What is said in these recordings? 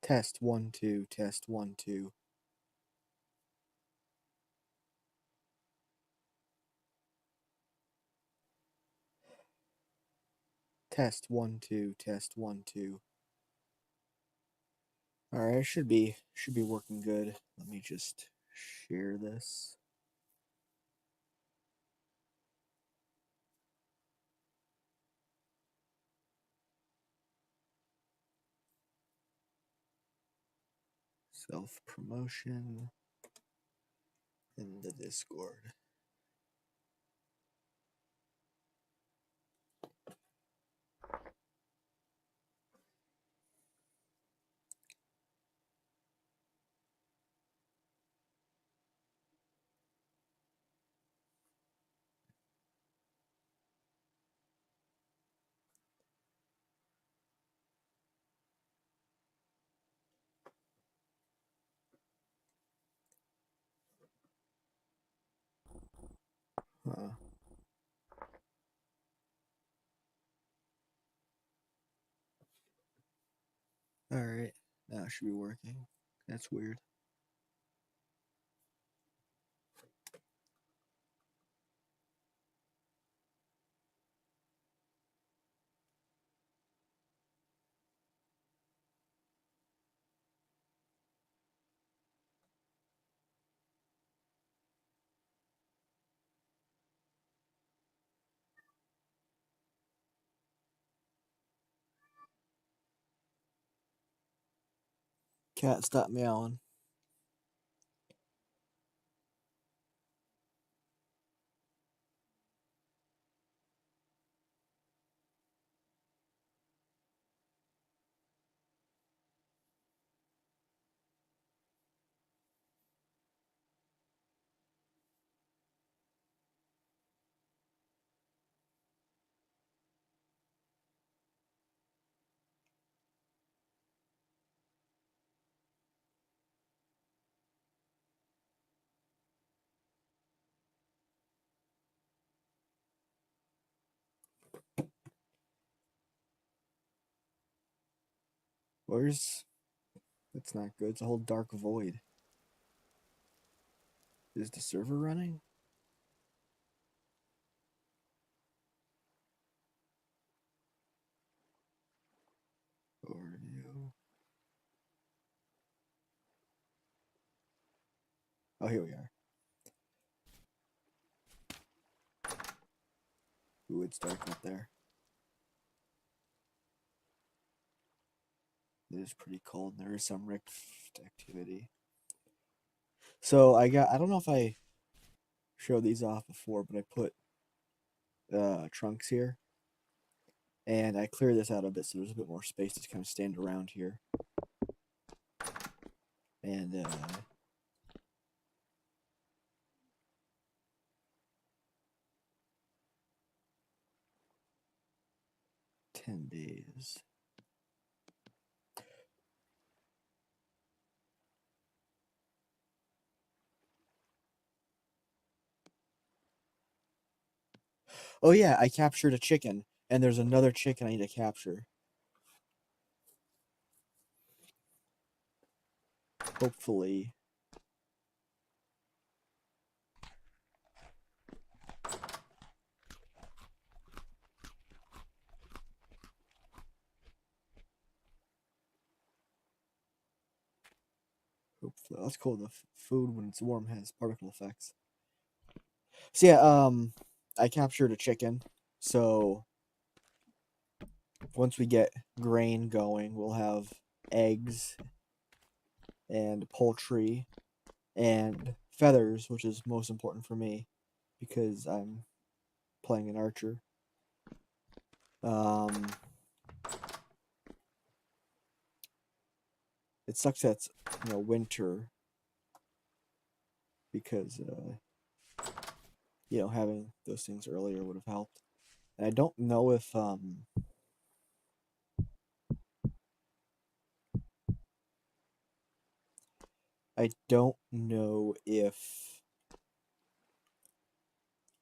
Test 1 2, test 1 2. Test 1 2, test 1 2. All right, should be working good. Let me just share this. Self-promotion in the Discord. Huh. All right, now it should be working. That's weird. Cat, stop meowing. Where's... That's not good. It's a whole dark void. Is the server running? Overview. Oh, here we are. Ooh, it's dark up there. It is pretty cold. There is some rift activity. So I don't know if I showed these off before, but I put trunks here. And I cleared this out a bit so there's a bit more space to kind of stand around here. And 10 days. Oh yeah, I captured a chicken, and there's another chicken I need to capture. Hopefully. Hopefully. That's cool. The food when it's warm has particle effects. So yeah, I captured a chicken. So once we get grain going, we'll have eggs and poultry and feathers, which is most important for me because I'm playing an archer. It sucks that it's winter because having those things earlier would have helped. And I don't know if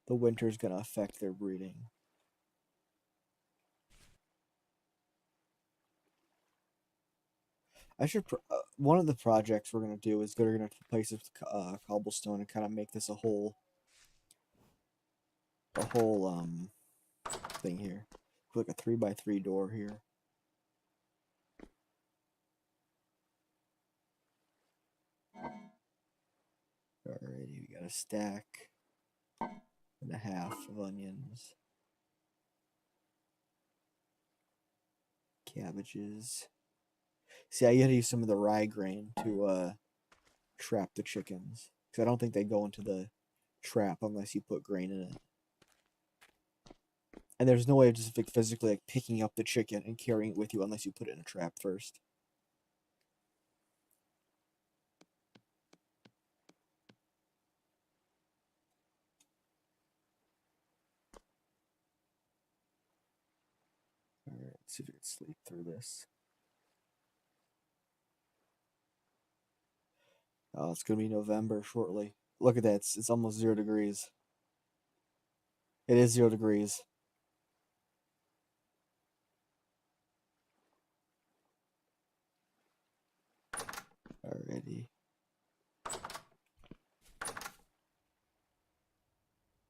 the winter is gonna affect their breeding. I should. One of the projects we're gonna do is we're gonna replace it with cobblestone and kind of make this a whole thing here. Put like a 3x3 door here. Alrighty, we got a stack and a half of onions, cabbages. See, I gotta use some of the rye grain to trap the chickens because I don't think they go into the trap unless you put grain in it. And there's no way of just like, physically like picking up the chicken and carrying it with you unless you put it in a trap first. Alright, let's see if we can sleep through this. Oh, it's gonna be November shortly. Look at that, it's almost 0 degrees. It is 0 degrees. Alrighty.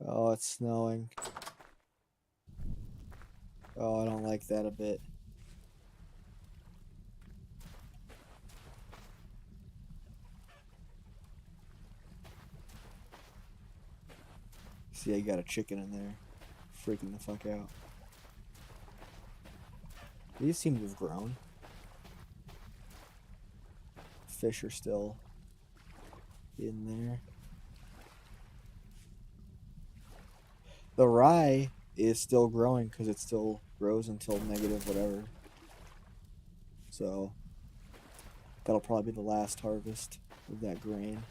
Oh, it's snowing. Oh, I don't like that a bit. See, I got a chicken in there. Freaking the fuck out. These seem to have grown. Fish are still in there. The rye is still growing because it still grows until negative whatever. So that'll probably be the last harvest of that grain.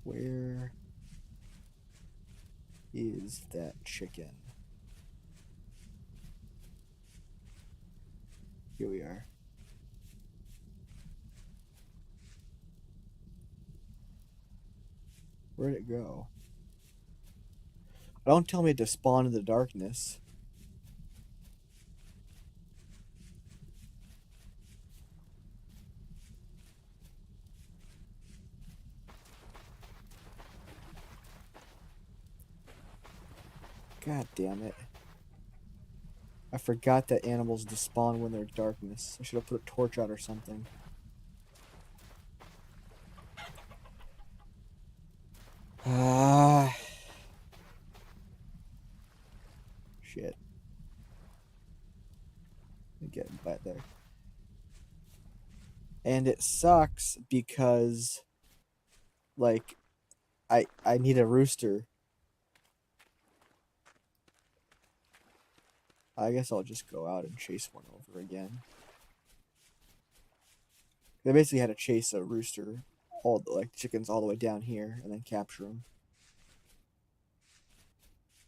Where is that chicken? Here we are. Where'd it go? Don't tell me to spawn in the darkness. God damn it. I forgot that animals despawn when they're darkness. I should have put a torch out or something. Ah. Shit. I'm getting back there. And it sucks because like I need a rooster. I guess I'll just go out and chase one over again. They basically had to chase a rooster, all the like chickens all the way down here, and then capture them.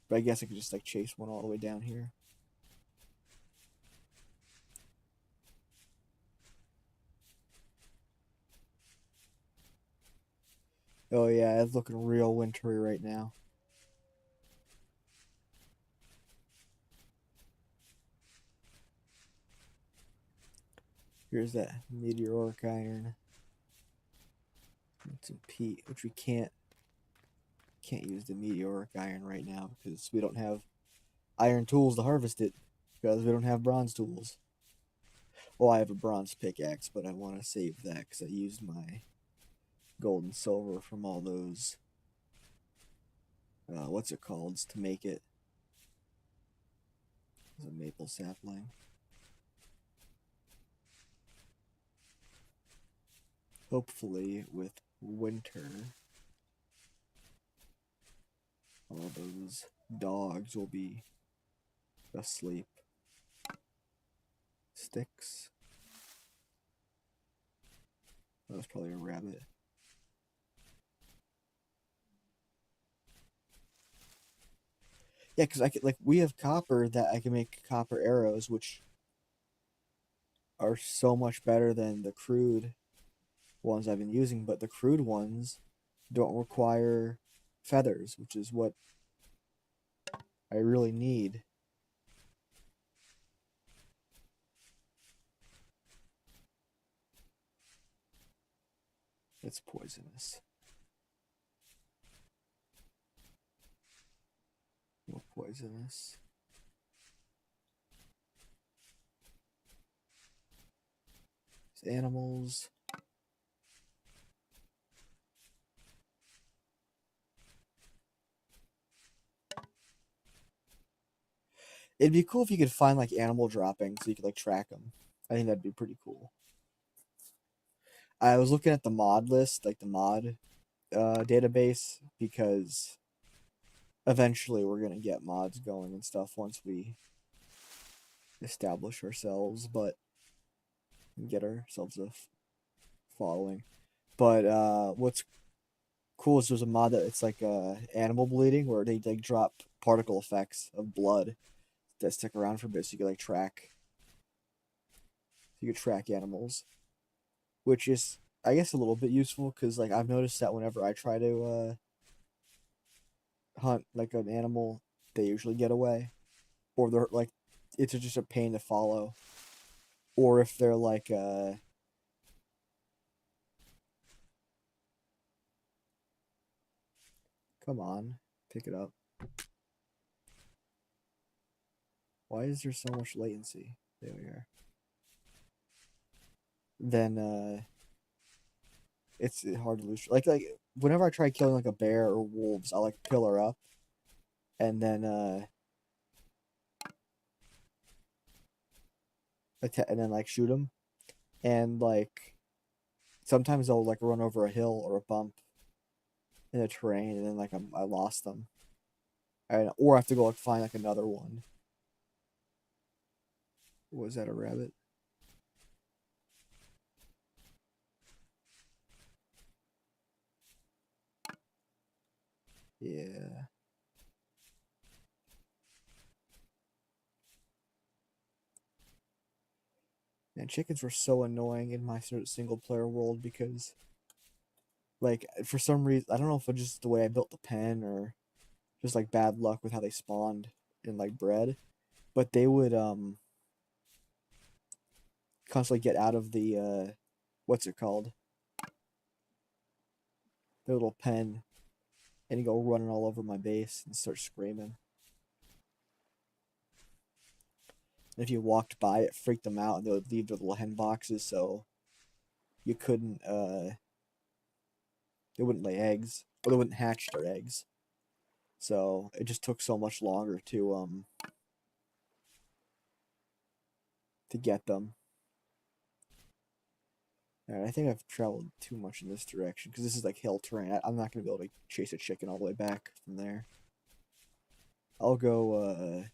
But I guess I could just like chase one all the way down here. Oh yeah, it's looking real wintry right now. Here's that meteoric iron. And some peat, which we can't use the meteoric iron right now because we don't have iron tools to harvest it because we don't have bronze tools. Well, I have a bronze pickaxe, but I want to save that because I used my gold and silver from all those what's it called to make it. It's a maple sapling. Hopefully with winter all those dogs will be asleep. Sticks. That was probably a rabbit. Yeah, because I could like we have copper that I can make copper arrows, which are so much better than the crude ones I've been using, but the crude ones don't require feathers, which is what I really need. It's poisonous. No poisonous. It's animals. It'd be cool if you could find like animal droppings so you could like track them. I think that'd be pretty cool. I was looking at the mod list, like the mod database, because eventually we're gonna get mods going and stuff once we establish ourselves, but get ourselves a following. But what's cool is there's a mod that it's like animal bleeding where they like drop particle effects of blood that stick around for a bit, so you can like track. You could track animals, which is I guess a little bit useful because like I've noticed that whenever I try to hunt like an animal, they usually get away, or they're like it's just a pain to follow, or if they're like come on, pick it up. Why is there so much latency? There we are. Then it's hard to lose. Like whenever I try killing like a bear or wolves, I'll like pillar up, and then and then like shoot them, and like sometimes they'll like run over a hill or a bump in the terrain, and then like I lost them, or I have to go like find like another one. Was that a rabbit? Yeah. And chickens were so annoying in my single player world because like for some reason I don't know if it's just the way I built the pen or just like bad luck with how they spawned and like bred, but they would constantly get out of the what's it called, their little pen, and go running all over my base and start screaming. And if you walked by, it freaked them out, and they would leave their little hen boxes, so you couldn't they wouldn't lay eggs, or they wouldn't hatch their eggs. So it just took so much longer to get them. All right, I think I've traveled too much in this direction because this is like hill terrain. I'm not gonna be able to chase a chicken all the way back from there. I'll go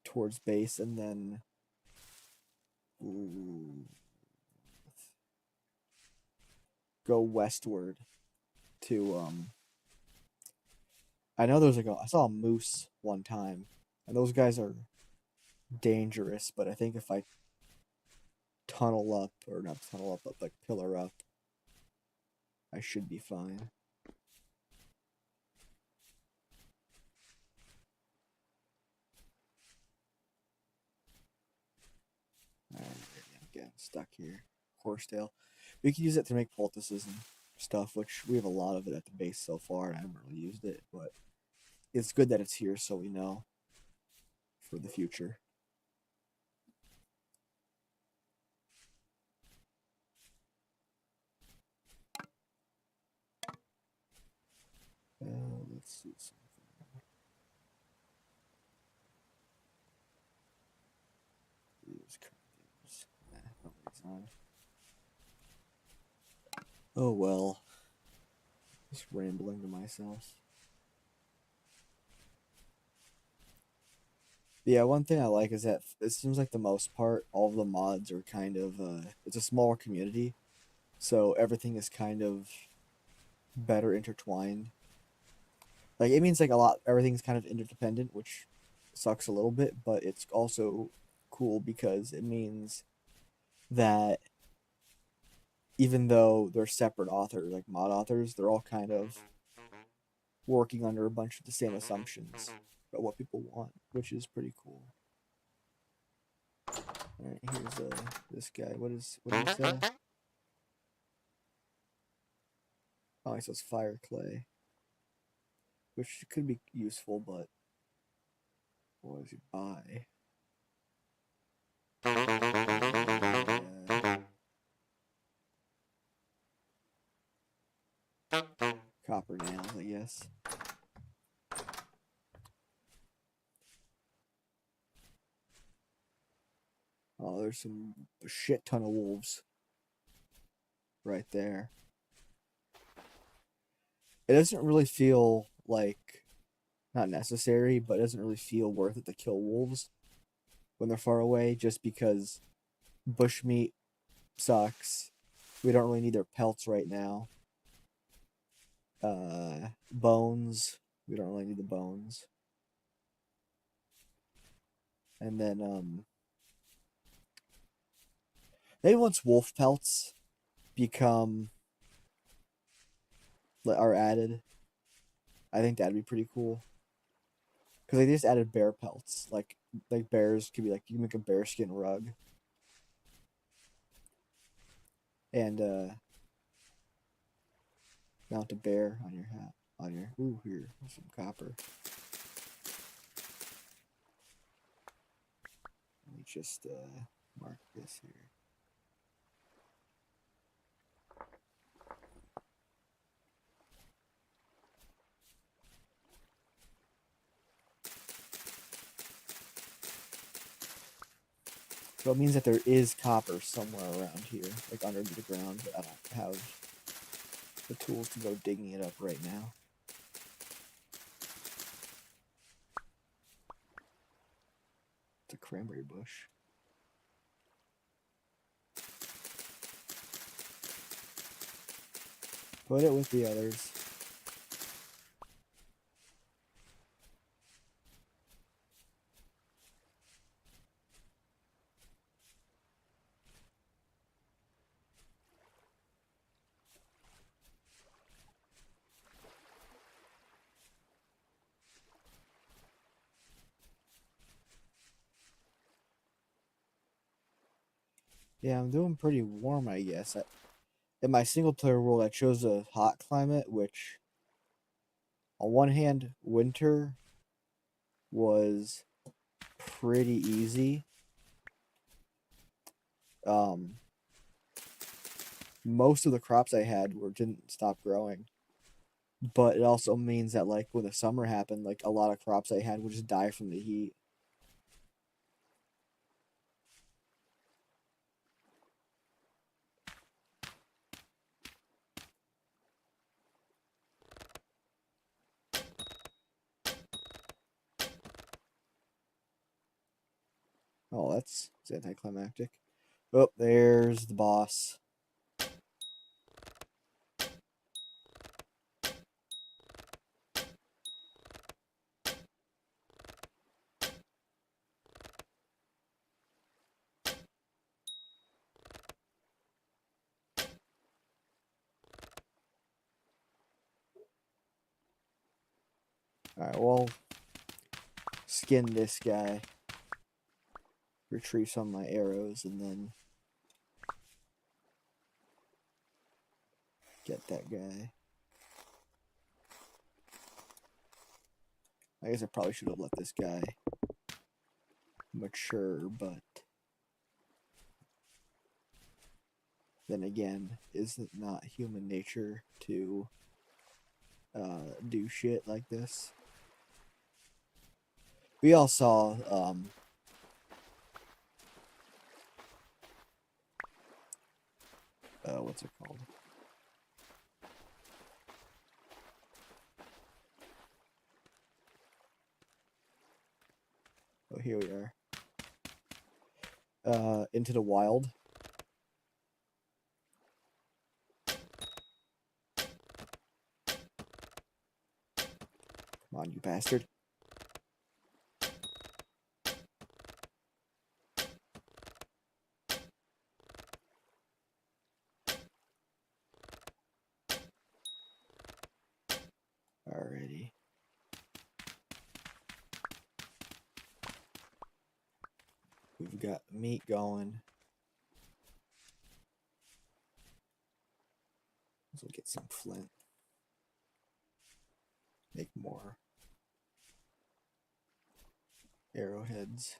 towards base and then go westward to I know there's like I saw a moose one time, and those guys are dangerous, but I think if I tunnel up, or not tunnel up, but like pillar up, I should be fine. Alright, I'm getting stuck here. Horsetail. We can use it to make poultices and stuff, which we have a lot of it at the base so far, and I haven't really used it, but it's good that it's here so we know for the future. Let's see something. Use cards. Nobody's on. Oh well. Just rambling to myself. Yeah, one thing I like is that it seems like the most part, all of the mods are kind of it's a smaller community, so everything is kind of better intertwined. Like it means like a lot everything's kind of interdependent, which sucks a little bit, but it's also cool because it means that even though they're separate authors, like mod authors, they're all kind of working under a bunch of the same assumptions about what people want, which is pretty cool. All right, here's this guy. What do you say? Oh, he says fire clay, which could be useful, but what does he buy? Copper nails, I guess. Oh, there's a shit ton of wolves right there. It doesn't really feel like, not necessary, but it doesn't really feel worth it to kill wolves when they're far away, just because bushmeat sucks. We don't really need their pelts right now. Bones. We don't really need the bones. And then maybe once wolf pelts are added, I think that'd be pretty cool. Because they just added bear pelts. Like bears could be like, you can make a bearskin rug. And mount a bear on your hat. Ooh, here's some copper. Let me just mark this here. So it means that there is copper somewhere around here, like under the ground, but I don't have the tools to go digging it up right now. It's a cranberry bush. Put it with the others. Yeah, I'm doing pretty warm, I guess. In my single player world, I chose a hot climate, which, on one hand, winter was pretty easy. Most of the crops I had didn't stop growing, but it also means that like when the summer happened, like a lot of crops I had would just die from the heat. Oh, that's anticlimactic. Oh, there's the boss. Alright, well, skin this guy. Retrieve some of my arrows and then get that guy. I guess I probably should have let this guy mature, but then again, is it not human nature to do shit like this? We all saw what's it called? Oh, here we are. Into the Wild. Come on, you bastard. Alrighty. got meat going. So get some flint. Make more arrowheads.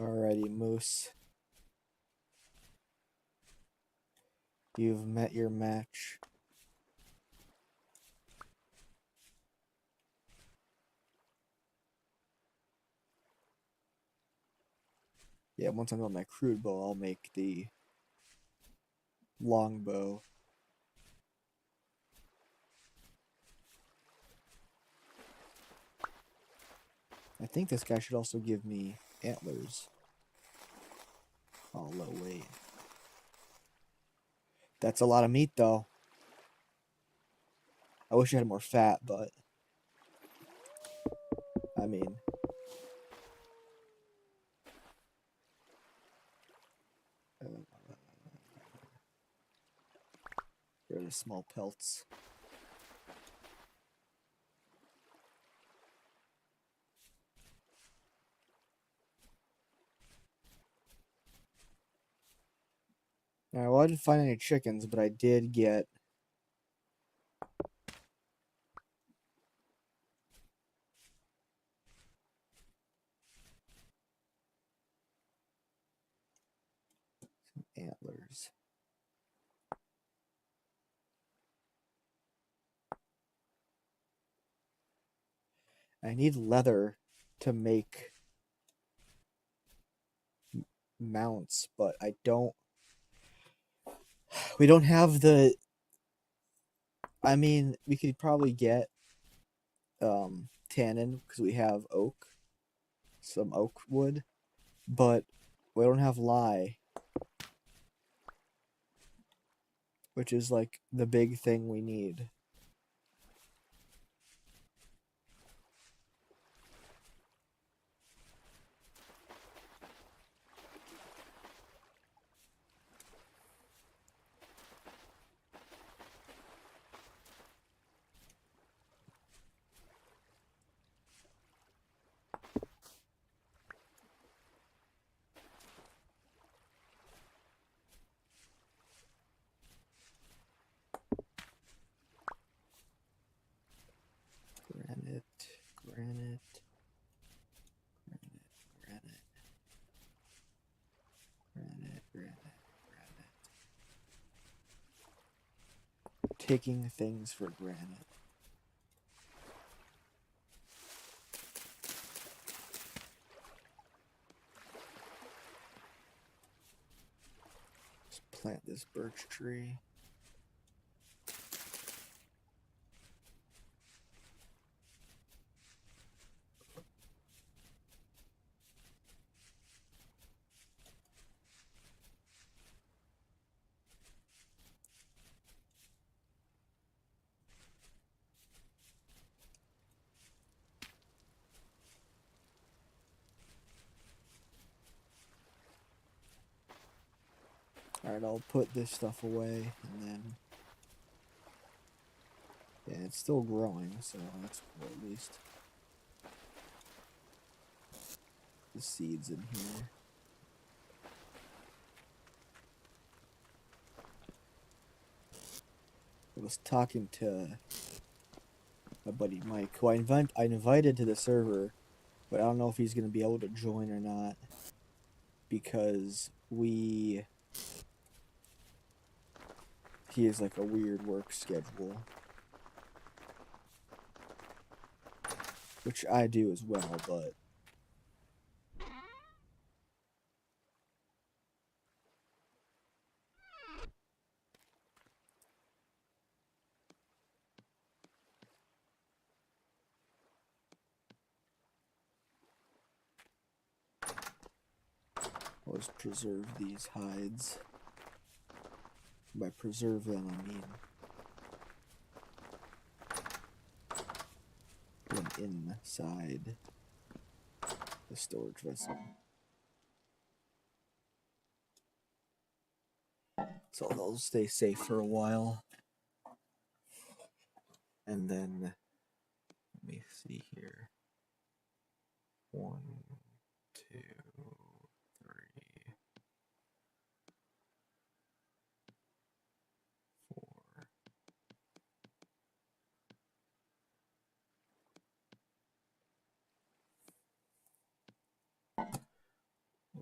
Alrighty, Moose. You've met your match. Yeah, once I'm on my crude bow, I'll make the longbow. I think this guy should also give me antlers. Oh, low weight. That's a lot of meat, though. I wish I had more fat, but I mean, here are the small pelts. Alright, well, I didn't find any chickens, but I did get some antlers. I need leather to make mounts, but I don't. We don't have the. I mean, we could probably get tannin because we have oak, some oak wood, but we don't have lye, which is like the big thing we need. Granite, granite, granite, granite, granite, granite. Taking things for granted. Let's plant this birch tree. Alright, I'll put this stuff away, and then... Yeah, it's still growing, so that's cool at least. The seeds in here. I was talking to my buddy Mike, who I invited to the server, but I don't know if he's going to be able to join or not, because he has like a weird work schedule, which I do as well, but let's preserve these hides. By preserve them, I mean inside the storage vessel. So they'll stay safe for a while. And then, let me see here. 1, 2, 3, 4.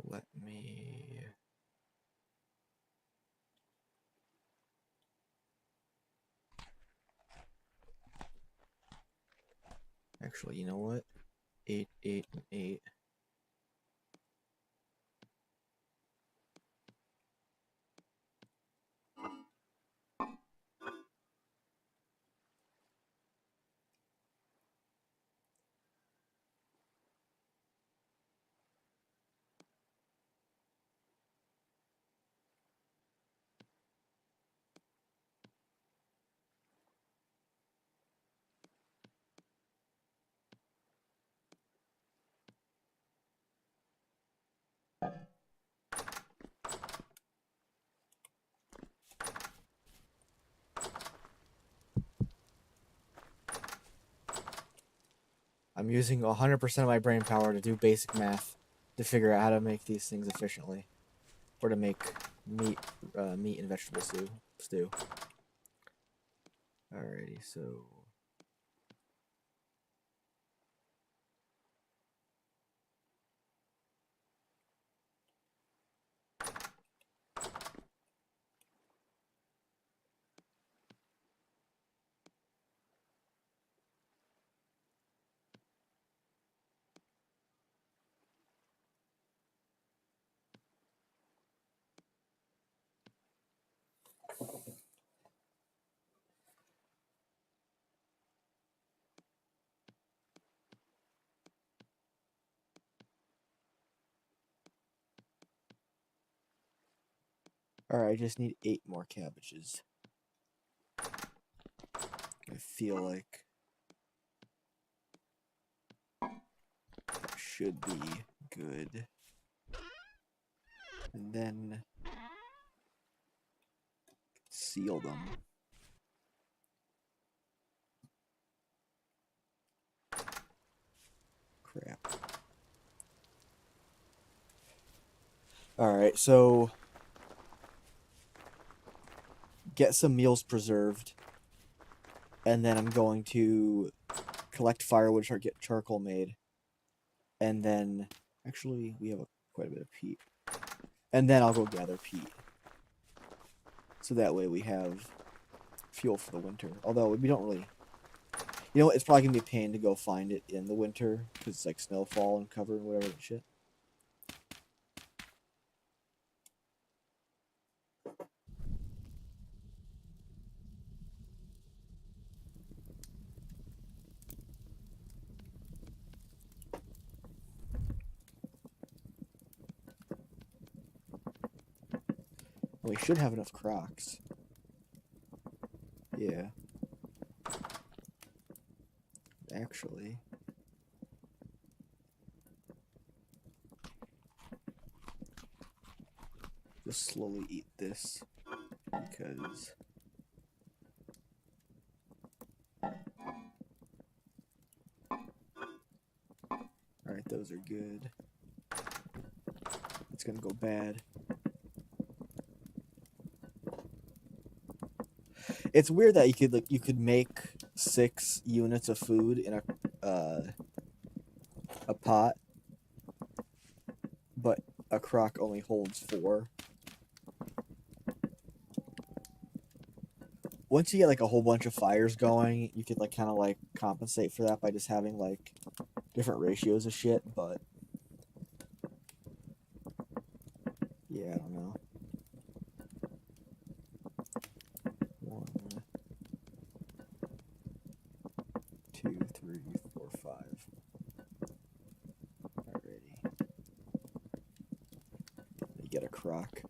Let me... Actually, you know what? 8, 8, and 8. I'm using 100% of my brain power to do basic math to figure out how to make these things efficiently, or to make meat and vegetable stew. Alrighty, so alright, I just need 8 more cabbages. I feel like that should be good. And then seal them. Crap. Alright, so get some meals preserved. And then I'm going to collect firewood or get charcoal made. And then, actually, we have quite a bit of peat. And then I'll go gather peat. So that way we have fuel for the winter. Although we don't really... You know what? It's probably going to be a pain to go find it in the winter. Because it's like snowfall and cover and whatever that shit. We should have enough crocs. Yeah. Actually. Just slowly eat this. Because... Alright, those are good. It's gonna go bad. It's weird that you could make 6 units of food in a pot, but a crock only holds 4. Once you get like a whole bunch of fires going, you could like kind of like compensate for that by just having like different ratios of shit, but yeah, I don't know. 1, 2, 3, 4, 5. Alrighty. You get a crock.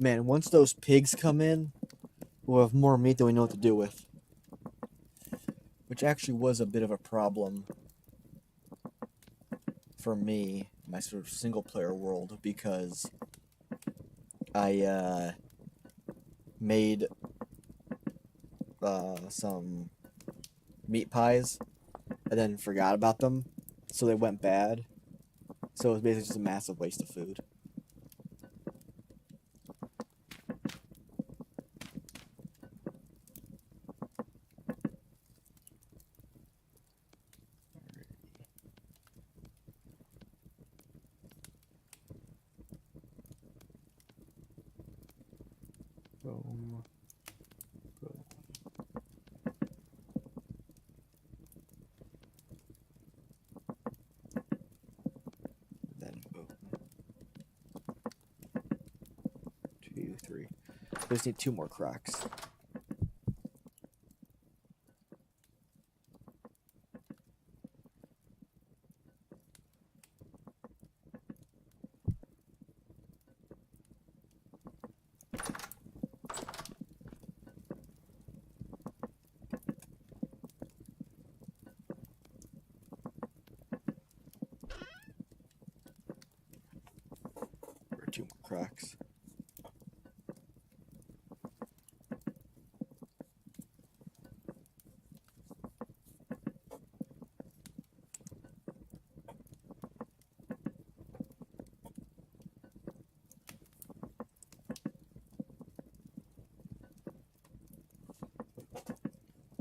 Man, once those pigs come in, we'll have more meat than we know what to do with. Which actually was a bit of a problem for me, my sort of single player world, because I made some meat pies and then forgot about them, so they went bad. So it was basically just a massive waste of food. Boom. Boom. Then boom. 2, 3. We just need 2 more cracks. Or 2 more cracks.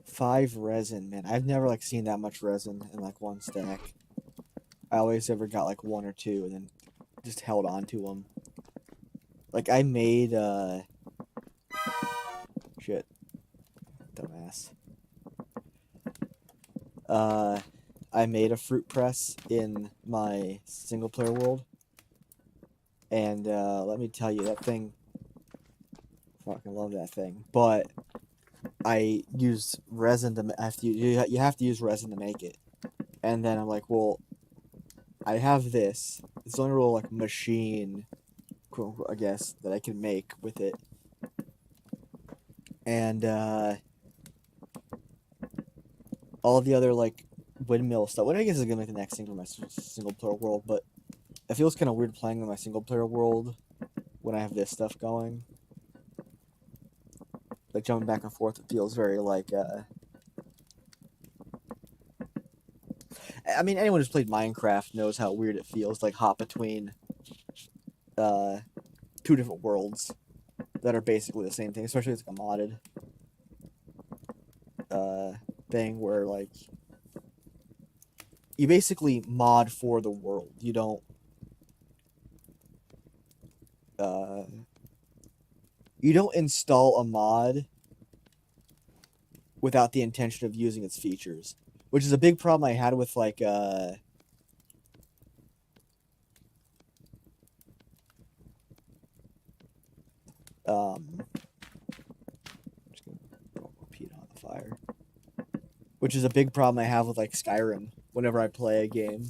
Five resin, man. I've never like seen that much resin in like one stack. I always ever got like 1 or 2 and then just held on to them. Like I made shit, dumbass. I made a fruit press in my single player world, and let me tell you, that thing, fucking love that thing. But I used resin to you have to use resin to make it, and then I'm like, well, I have this. It's the only real like machine, quote unquote, I guess, that I can make with it, and all the other like windmill stuff. What I guess is gonna make the next thing for my single player world, but it feels kind of weird playing in my single player world when I have this stuff going. Like jumping back and forth, it feels very like. I mean, anyone who's played Minecraft knows how weird it feels to like hop between 2 different worlds that are basically the same thing, especially if it's like a modded thing where like you basically mod for the world. You don't install a mod without the intention of using its features, which is a big problem I had with like just gonna repeat on the fire, which is a big problem I have with like Skyrim whenever I play a game,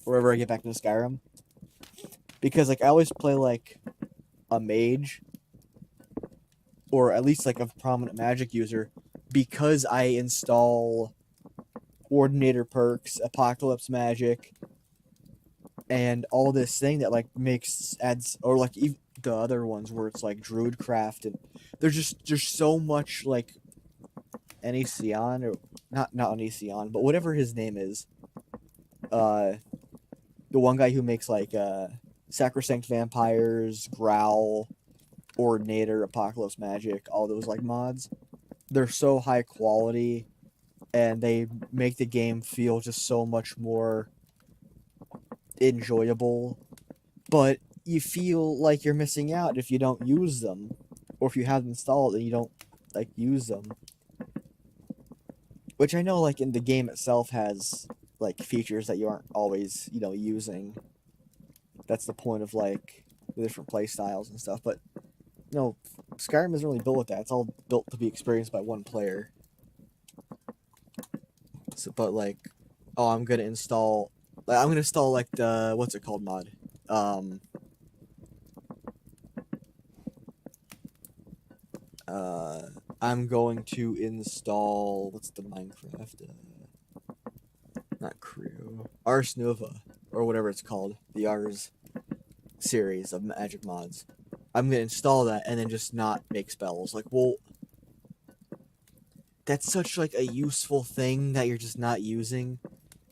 or whenever I get back into Skyrim, because like I always play like a mage, or at least like a prominent magic user, because I install coordinator perks, apocalypse magic, and all this thing that like adds, or like even the other ones where it's like druidcraft, and there's so much like Enision, or not Enision, but whatever his name is, the one guy who makes like sacrosanct vampires, growl, coordinator, apocalypse magic, all those like mods. They're so high quality, and they make the game feel just so much more enjoyable. But you feel like you're missing out if you don't use them, or if you have them installed and you don't like use them. Which I know, like in the game itself, has like features that you aren't always using. That's the point of like the different play styles and stuff. But Skyrim isn't really built with that. It's all built to be experienced by one player. So, but like, oh, I'm gonna install like the what's it called mod, I'm going to install what's the Minecraft? Not Crew, Ars Nova, or whatever it's called, the Ars series of magic mods. I'm gonna install that and then just not make spells. Like, well, that's such like a useful thing that you're just not using.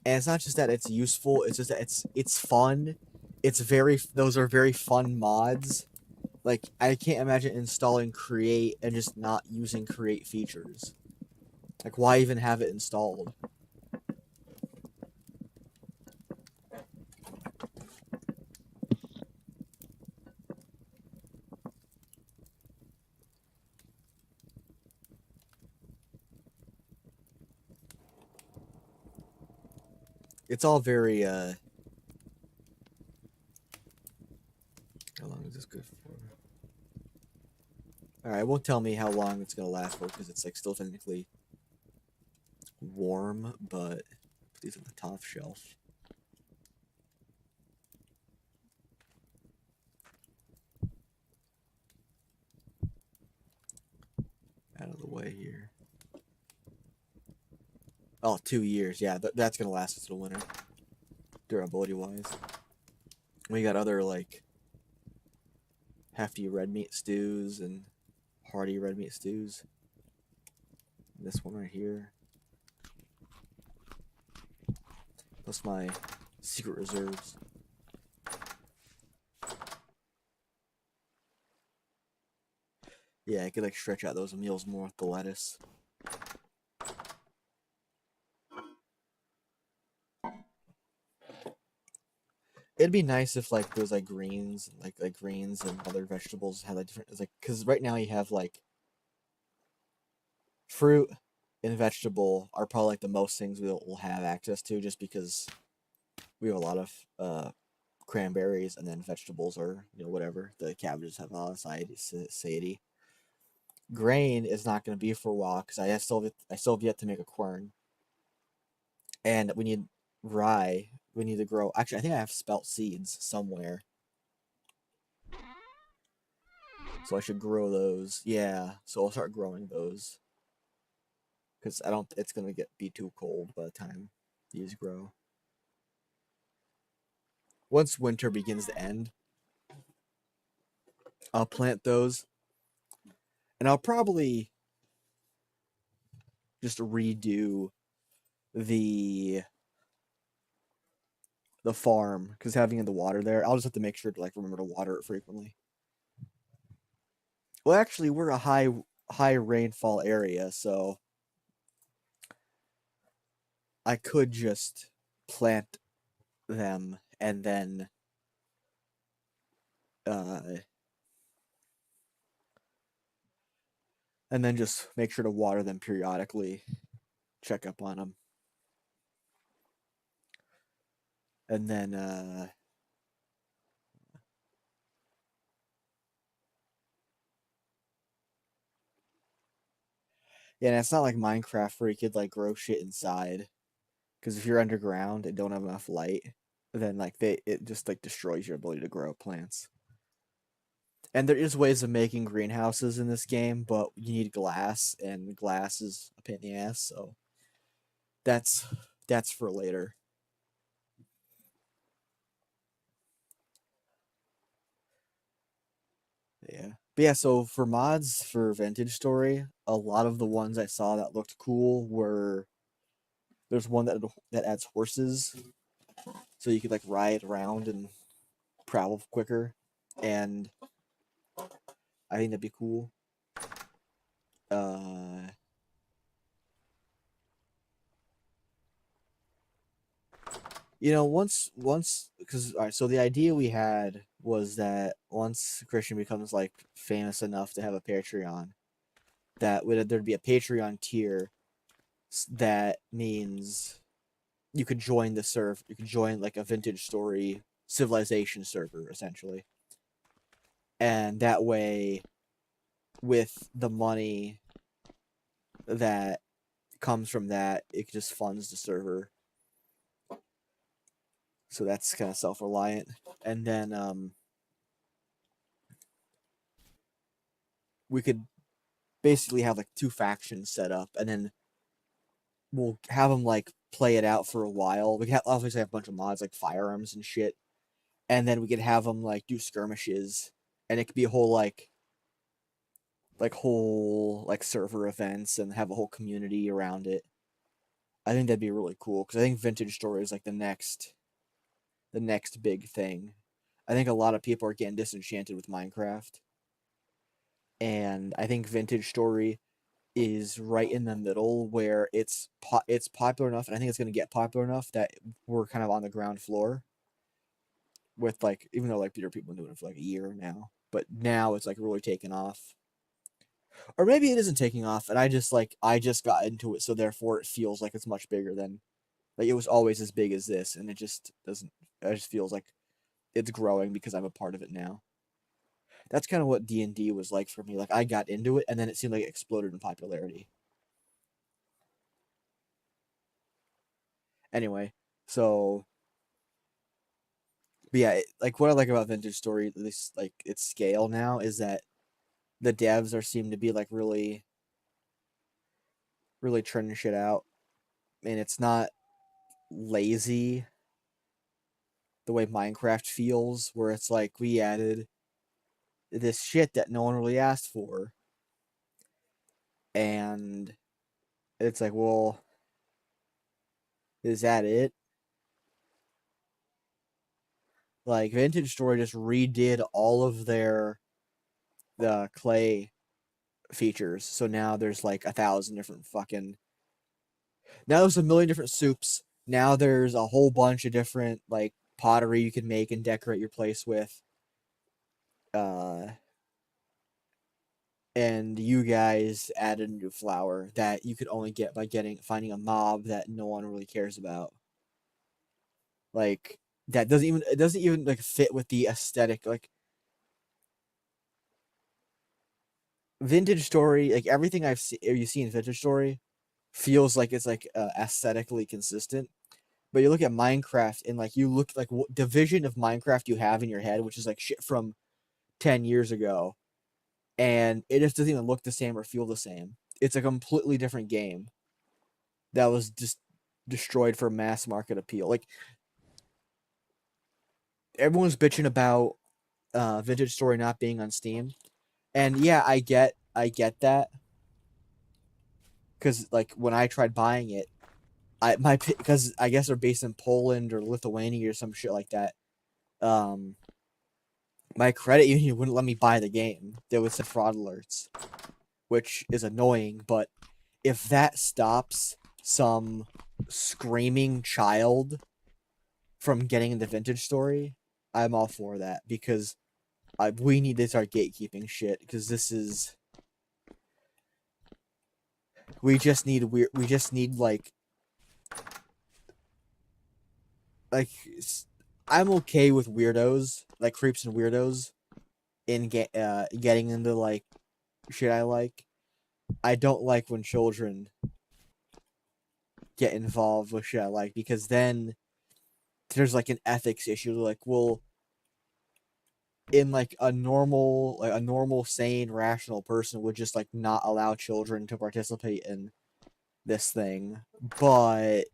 And it's not just that it's useful; it's just that it's fun. It's very those are very fun mods. Like, I can't imagine installing Create and just not using Create features. Like, why even have it installed? It's all very how long is this good for? Alright, it won't tell me how long it's gonna last for because it's like still technically warm, but these are the top shelf. Out of the way here. Oh, 2 years. Yeah, that's gonna last us till winter. Durability wise. We got other like hefty red meat stews and hearty red meat stews. This one right here. Plus my secret reserves. Yeah, I could like stretch out those meals more with the lettuce. It'd be nice if like those like greens, like greens and other vegetables had like different. It's like because right now you have like fruit and vegetable are probably like the most things we'll have access to just because we have a lot of cranberries, and then vegetables are whatever the cabbages have a lot of satiety. Grain is not going to be for a while because I still have yet to make a quern, and we need rye. We need to grow. Actually, I think I have spelt seeds somewhere, so I should grow those. Yeah, so I'll start growing those because I don't. It's gonna be too cold by the time these grow. Once winter begins to end, I'll plant those, and I'll probably just redo the the farm because having the water there, I'll just have to make sure to like remember to water it frequently. Well, actually, we're a high rainfall area, so I could just plant them uh and then just make sure to water them periodically, check up on them, and then yeah, and it's not like Minecraft where you could like grow shit inside. Because if you're underground and don't have enough light, then like it just like destroys your ability to grow plants. And there is ways of making greenhouses in this game, but you need glass, and glass is a pain in the ass. So that's that's for later. Yeah. But yeah, so for mods for Vintage Story, a lot of the ones I saw that looked cool were there's one that adds horses, so you could like ride around and travel quicker, and I think that'd be cool. Uh, once because all right, so the idea we had was that once Christian becomes like famous enough to have a Patreon, there'd be a Patreon tier that means you could join the serve. You could join like a Vintage Story civilization server essentially, and that way, with the money that comes from that, it just funds the server. So that's kind of self reliant, and then we could basically have like two factions set up, and then we'll have them like play it out for a while. We can obviously have a bunch of mods like firearms and shit, and then we could have them like do skirmishes, and it could be a whole whole like server events and have a whole community around it. I think that'd be really cool because I think vintage story is like the next big thing. I think a lot of people are getting disenchanted with Minecraft, and I think vintage story is right in the middle where it's popular enough, and I think it's going to get popular enough that we're kind of on the ground floor with like, even though like Peter people have been doing it for like a year now, but now it's like really taking off. Or maybe it isn't taking off, and I just got into it, so therefore it feels like it's much bigger than like it was always as big as this, and it just doesn't. It just feels like it's growing because I'm a part of it now. That's kind of what D&D was like for me. Like I got into it, and then it seemed like it exploded in popularity. Anyway, so but yeah, like what I like about Vintage Story, at least like its scale now, is that the devs are seem to be like really churning shit out, and it's not lazy the way Minecraft feels, where it's like we added this shit that no one really asked for, and it's like, well, is that it? Like Vintage Story just redid all of the clay features, so now there's like 1,000 different fucking. Now there's a million different soups. Now there's a whole bunch of different like pottery you can make and decorate your place with. Uh, and you guys added a new flower that you could only get by finding a mob that no one really cares about. Like that doesn't even it doesn't even like fit with the aesthetic. Like Vintage Story, like everything I've seen you see in Vintage Story feels like it's like aesthetically consistent. But you look at Minecraft and like you look like what division of Minecraft you have in your head, which is like shit from 10 years ago, and it just doesn't even look the same or feel the same. It's a completely different game that was just destroyed for mass market appeal. Like everyone's bitching about Vintage Story not being on Steam, and yeah, I get that because like when I tried buying it, because I guess they're based in Poland or Lithuania or some shit like that. Um, my credit union wouldn't let me buy the game. They would send fraud alerts, which is annoying. But if that stops some screaming child from getting into Vintage Story, I'm all for that because we need to start gatekeeping shit because this is we just need like I'm okay with weirdos like creeps and weirdos in getting into like shit I like. I don't like when children get involved with shit I like because then there's like an ethics issue. Like, well, in like a normal, sane, rational person would just like not allow children to participate in this thing, but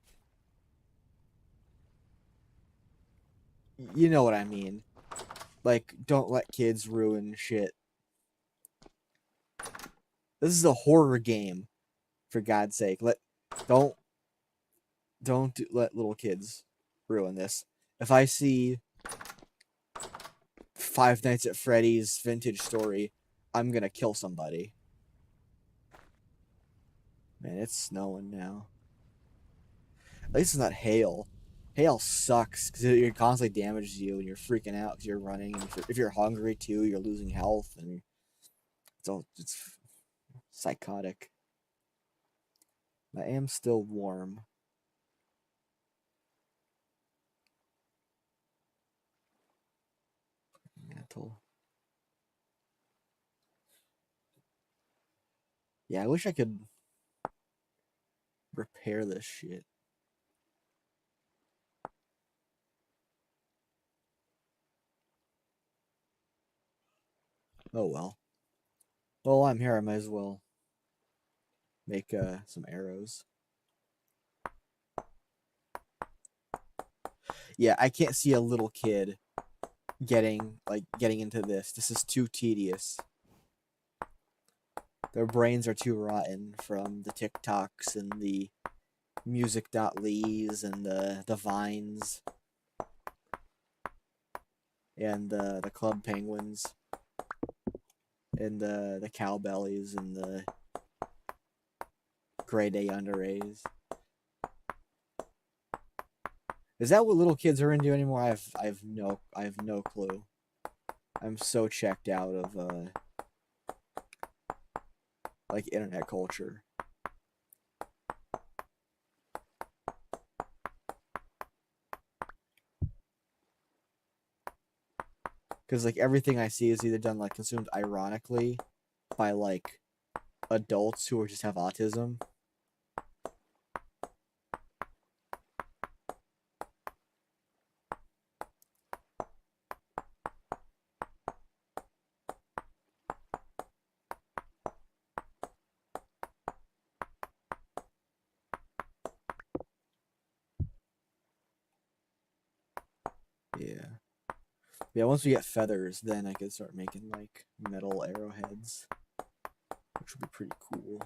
you know what I mean. Like, don't let kids ruin shit. This is a horror game, for God's sake. Don't let little kids ruin this. If I see Five Nights at Freddy's Vintage Story, I'm gonna kill somebody. Man, it's snowing now. At least it's not hail. Hail sucks because it constantly damages you and you're freaking out because you're running. And if you're hungry too, you're losing health and it's psychotic. I am still warm. Mantle. Yeah, I wish I could repair this shit. Oh well. Well, I'm here. I might as well make some arrows. Yeah, I can't see a little kid getting into this. This is too tedious. Their brains are too rotten from the TikToks and the music.lys and the Vines and the Club Penguins and the Cowbellies and the Grade A under A's. Is that what little kids are into anymore? I have no clue. I'm so checked out of like internet culture. Because like everything I see is either done like consumed ironically by like adults who just have autism. Yeah. Yeah, once we get feathers, then I could start making like metal arrowheads, which would be pretty cool.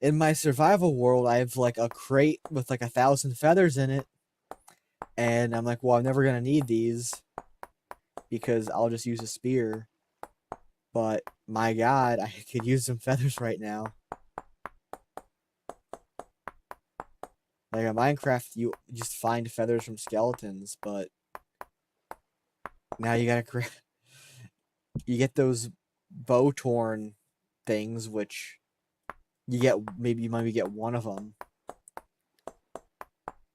In my survival world, I have like a crate with like 1,000 feathers in it, and I'm like, well, I'm never gonna need these because I'll just use a spear. But my God, I could use some feathers right now. Like in Minecraft, you just find feathers from skeletons, but now you gotta you get those bow torn things, which you might get one of them,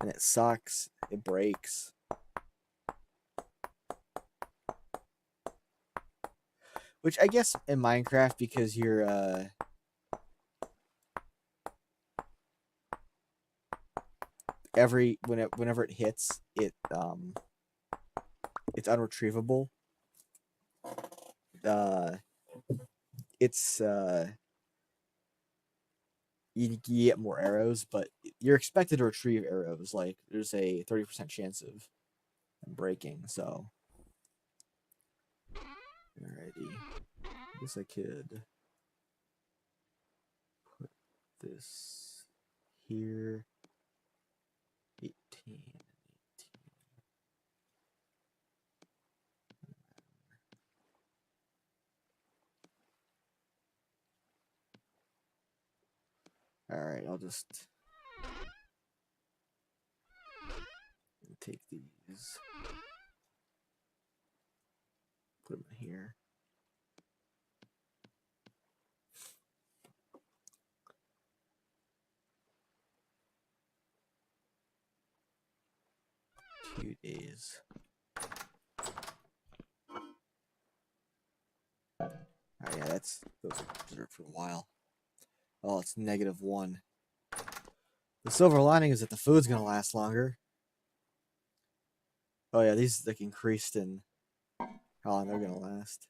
and it sucks. It breaks. Which I guess in Minecraft, because you're whenever it hits it, it's unretrievable. It's you get more arrows, but you're expected to retrieve arrows. Like there's a 30% chance of them breaking. So, alrighty, I guess I could put this here. 18. Alright, I'll just take these, put them in here. Few days. Oh yeah, those are reserved for a while. Oh, it's -1. The silver lining is that the food's gonna last longer. Oh yeah, these like increased in how long they're gonna last.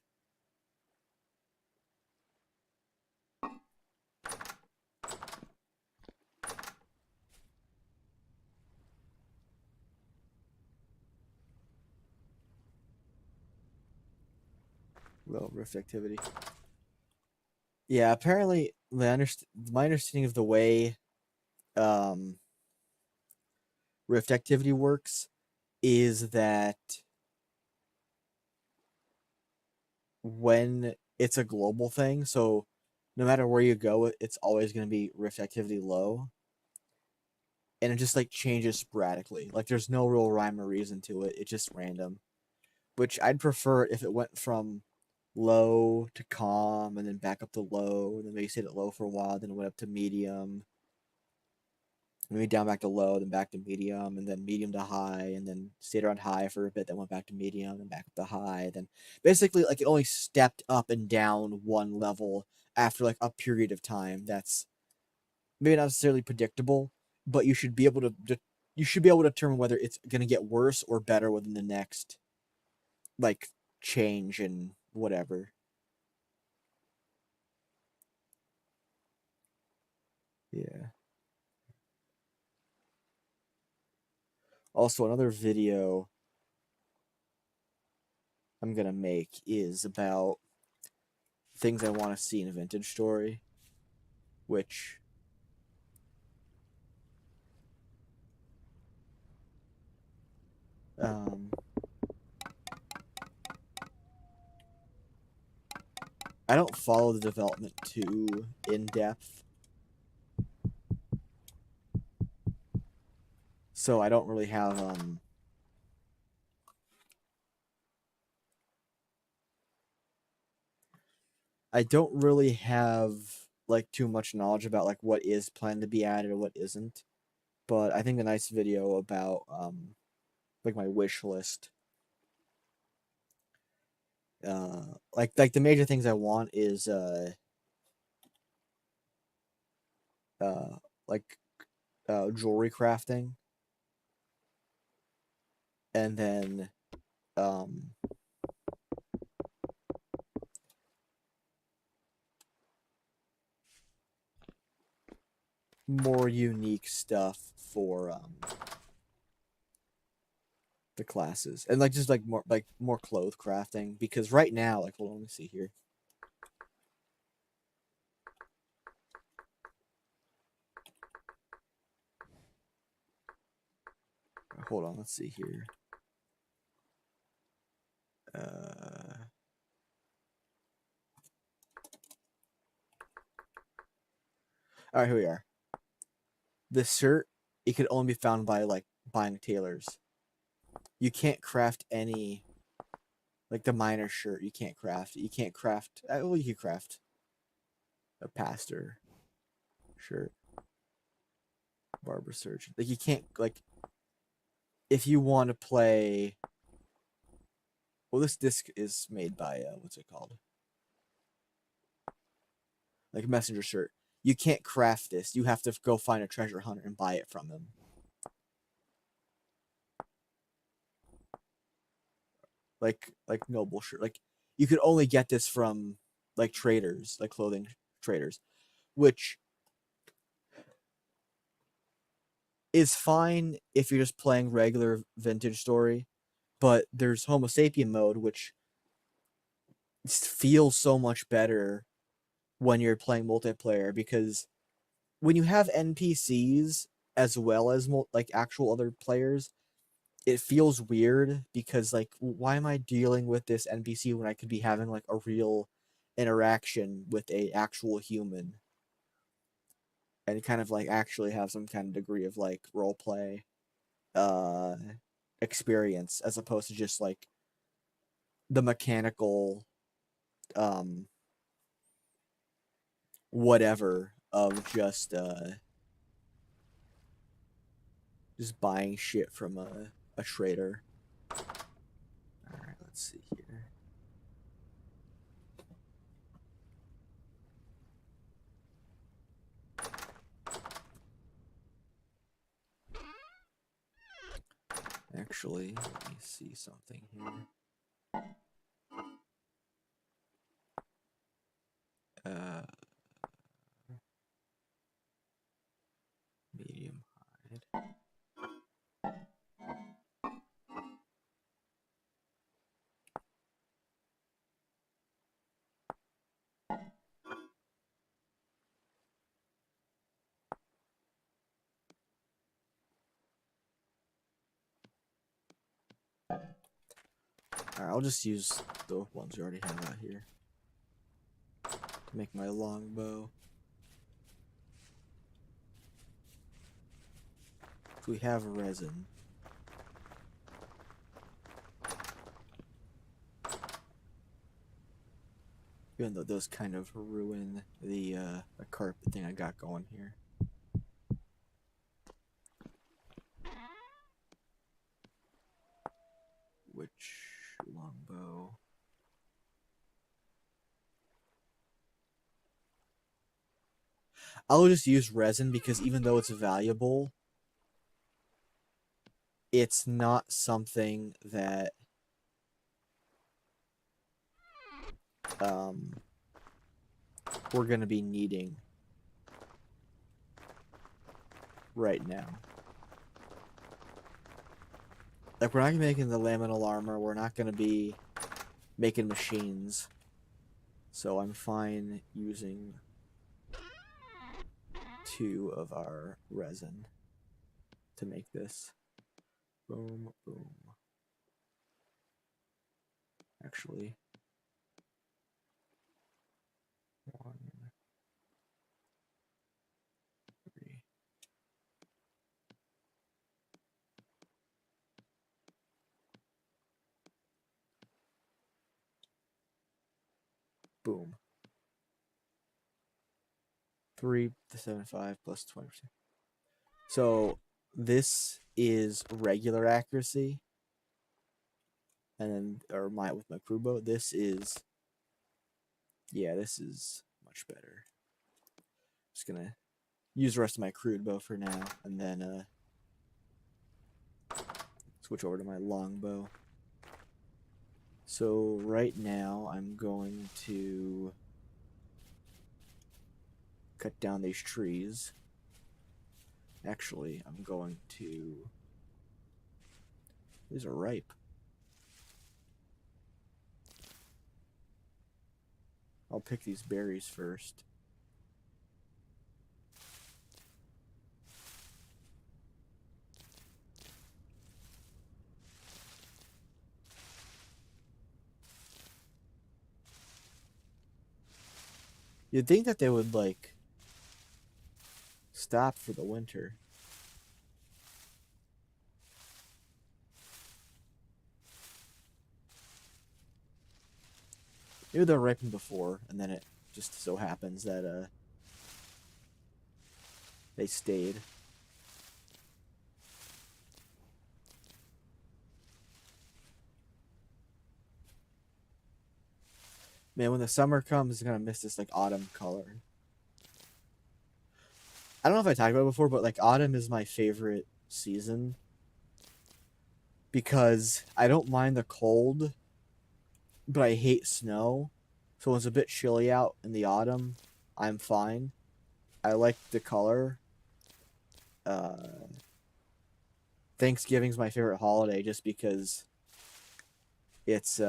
Little rift activity. Yeah, apparently my understanding of the way rift activity works is that when it's a global thing, so no matter where you go, it's always going to be rift activity low, and it just like changes sporadically. Like there's no real rhyme or reason to it. It's just random, which I'd prefer if it went from low to calm and then back up to low, and then maybe stayed at low for a while, then it went up to medium, maybe down back to low, then back to medium, and then medium to high, and then stayed around high for a bit, then went back to medium, and back up to high. Then basically, like, it only stepped up and down one level after like a period of time. That's maybe not necessarily predictable, but you should be able to determine whether it's going to get worse or better within the next like change and whatever. Yeah. Also, another video I'm gonna make is about things I want to see in a vintage story, which I don't follow the development too in depth, so I don't really have I don't really have like too much knowledge about like what is planned to be added or what isn't. But I think a nice video about like my wish list. Like the major things I want is uh like jewelry crafting, and then um more unique stuff for the classes, and like just like more clothes crafting, because right now, like, hold on, let me see here. Hold on, let's see here. All right, here we are. This shirt, it could only be found by like buying tailors. You can't craft any, like the miner shirt. You can't craft. You can't craft. Well, you can craft a pastor shirt, barber surgeon. Like you can't like if you want to play. Well, this disc is made by what's it called? Like a messenger shirt. You can't craft this. You have to go find a treasure hunter and buy it from him. Like noble shirt. Like you could only get this from like traders, like clothing traders, which is fine if you're just playing regular vintage story, but there's Homo sapien mode, which feels so much better when you're playing multiplayer, because when you have NPCs as well as like actual other players, it feels weird because like why am I dealing with this NPC when I could be having like a real interaction with a actual human and kind of like actually have some kind of degree of like role play uh experience, as opposed to just like the mechanical whatever of just buying shit from a trader. All right, let's see here. Actually, let me see something here. Medium hide. Alright, I'll just use the ones we already have out here to make my longbow. So we have resin. Even though those kind of ruin the carpet thing I got going here. Which longbow? I'll just use resin because even though it's valuable, it's not something that we're going to be needing right now. Like, we're not going to be making the laminal armor. We're not going to be making machines. So I'm fine using 2 of our resin to make this. Boom, boom. Actually, 1, 3. Boom. 3 to 75 plus 20%. So this is regular accuracy. And then, or with my crew bow, this is, yeah, this is much better. Just gonna use the rest of my crude bow for now, and then switch over to my longbow. So right now I'm going to cut down these trees. Actually, I'm going to... These are ripe. I'll pick these berries first. You'd think that they would, like, stop for the winter. Maybe they're ripened before, and then it just so happens that they stayed. Man, when the summer comes, it's gonna miss this like autumn color. I don't know if I talked about it before, but like autumn is my favorite season because I don't mind the cold, but I hate snow. So when it's a bit chilly out in the autumn, I'm fine. I like the color. Thanksgiving's my favorite holiday just because it's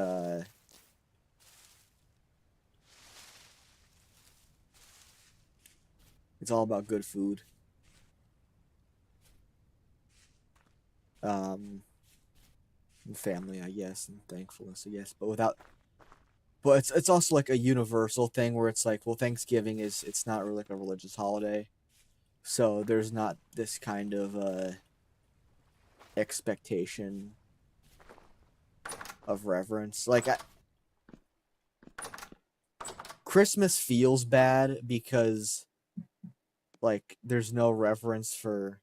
all about good food. And family, I guess, and thankfulness, I guess. But it's also like a universal thing where it's like, well, Thanksgiving it's not really like a religious holiday. So there's not this kind of expectation of reverence. Like Christmas feels bad because like there's no reverence for,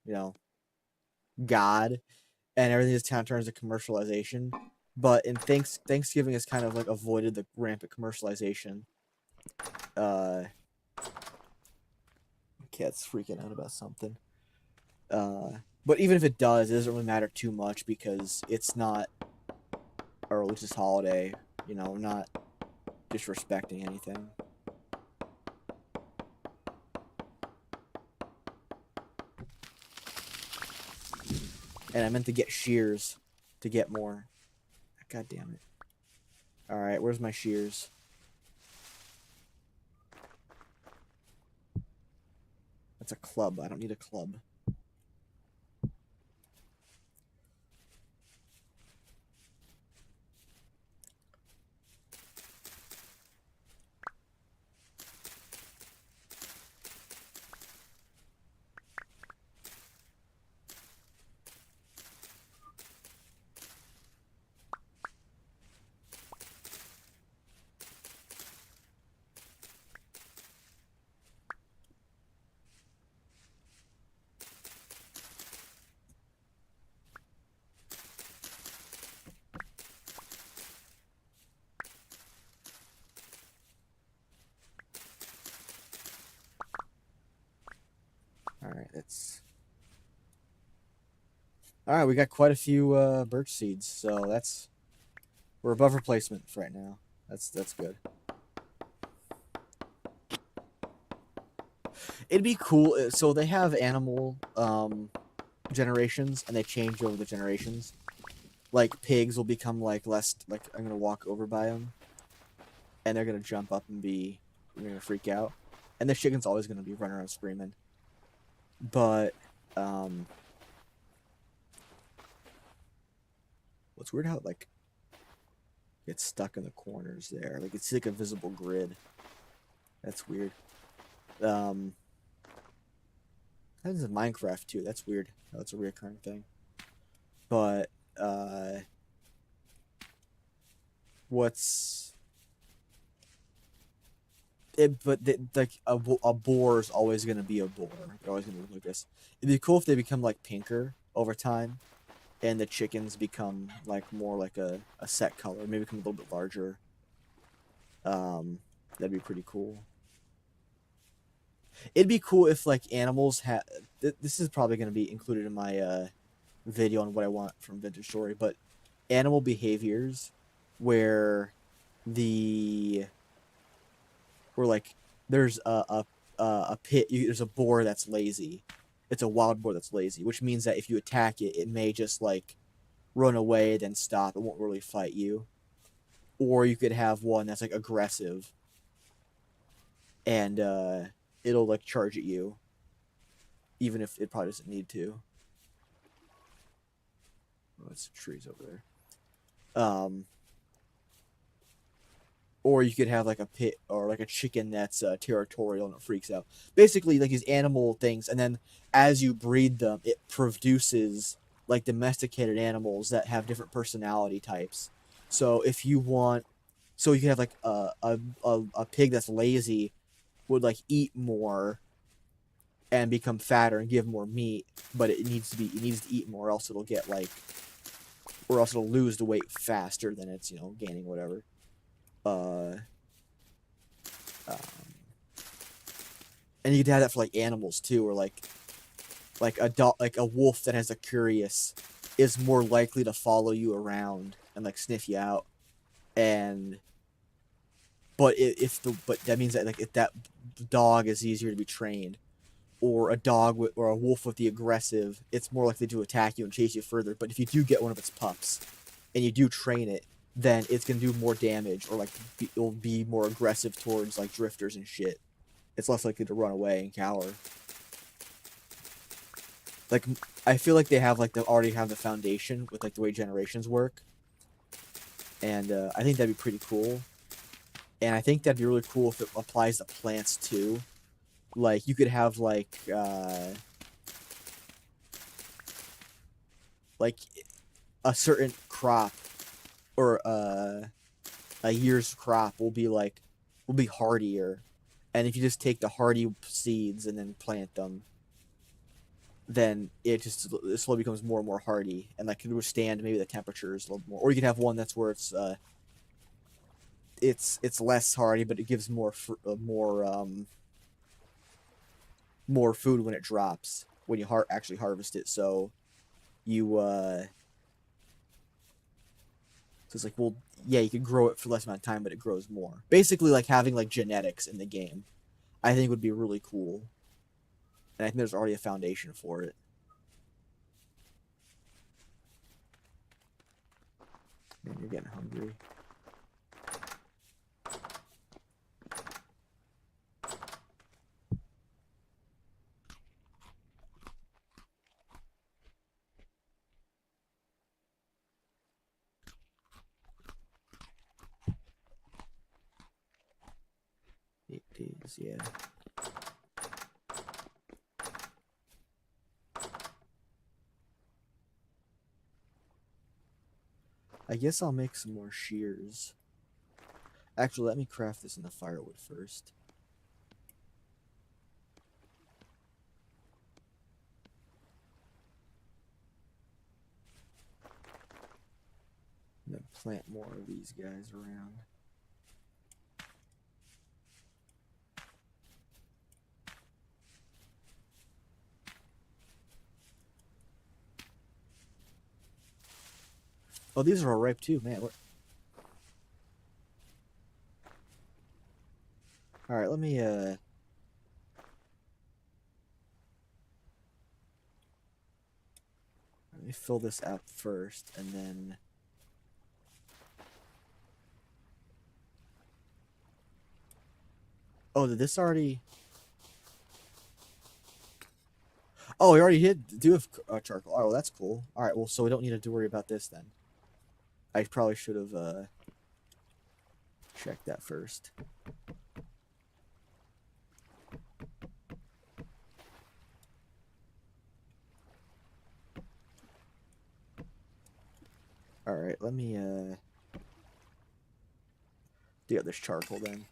God, and everything just kind of turns to commercialization. But in Thanksgiving has kind of like avoided the rampant commercialization. Cat's freaking out about something. But even if it does, it doesn't really matter too much because it's not a religious holiday. Not disrespecting anything. And I meant to get shears to get more. God damn it. Alright, where's my shears? That's a club. I don't need a club. it's all right. We got quite a few birch seeds, so we're above replacement for right now. That's good. It'd be cool. So they have animal generations, and they change over the generations. Like pigs will become like less. Like I'm gonna walk over by them, and they're gonna jump up and they're gonna freak out. And the chicken's always gonna be running around screaming. But what's weird how it like gets stuck in the corners there. Like it's like a visible grid. That's weird. That is in Minecraft too. That's weird. That's a recurring thing. But what's it? But like a boar is always gonna be a boar. They're always gonna look like this. It'd be cool if they become like pinker over time, and the chickens become like more like a set color. Maybe become a little bit larger. That'd be pretty cool. It'd be cool if like animals had. This is probably gonna be included in my video on what I want from Vintage Story, but animal behaviors where the where like there's a pit there's a boar that's lazy. It's a wild boar that's lazy, which means that if you attack it, it may just like run away then stop. It won't really fight you. Or you could have one that's like aggressive and it'll like charge at you even if it probably doesn't need to. Oh, it's trees over there. Or you could have like a pit or like a chicken that's territorial and it freaks out. Basically, like these animal things, and then as you breed them, it produces like domesticated animals that have different personality types. So if you want, so you can have like a pig that's lazy would like eat more and become fatter and give more meat, but it needs to eat more, or else it'll get like, or else it'll lose the weight faster than it's gaining whatever. Um, and you could have that for like animals too, or like a dog, like a wolf that has a curious is more likely to follow you around and like sniff you out, and but that means that like if that dog is easier to be trained, or a dog or a wolf with the aggressive, it's more likely to attack you and chase you further. But if you do get one of its pups and you do train it, then it's gonna do more damage, or like it'll be more aggressive towards like drifters and shit. It's less likely to run away and cower. Like I feel like they already have the foundation with like the way generations work, and I think that'd be pretty cool. And I think that'd be really cool if it applies to plants too. Like you could have like a certain crop or a year's crop will be hardier, and if you just take the hardy seeds and then plant them, then it slowly becomes more and more hardy and like can withstand maybe the temperatures a little more. Or you could have one that's where it's less hardy, but it gives more food when it drops when you actually harvest it. So you so it's like, well, yeah, you can grow it for less amount of time, but it grows more. Basically, like having like genetics in the game, I think would be really cool. And I think there's already a foundation for it. Man, you're getting hungry. It is, yeah. I guess I'll make some more shears. Actually, let me craft this into firewood first. And then plant more of these guys around. Oh, these are all ripe too, man. All right, let me fill this out first, and then. Oh, did this already? Oh, we already do have charcoal. Oh, that's cool. All right, well, so we don't need to worry about this then. I probably should have checked that first. All right, let me do this charcoal then.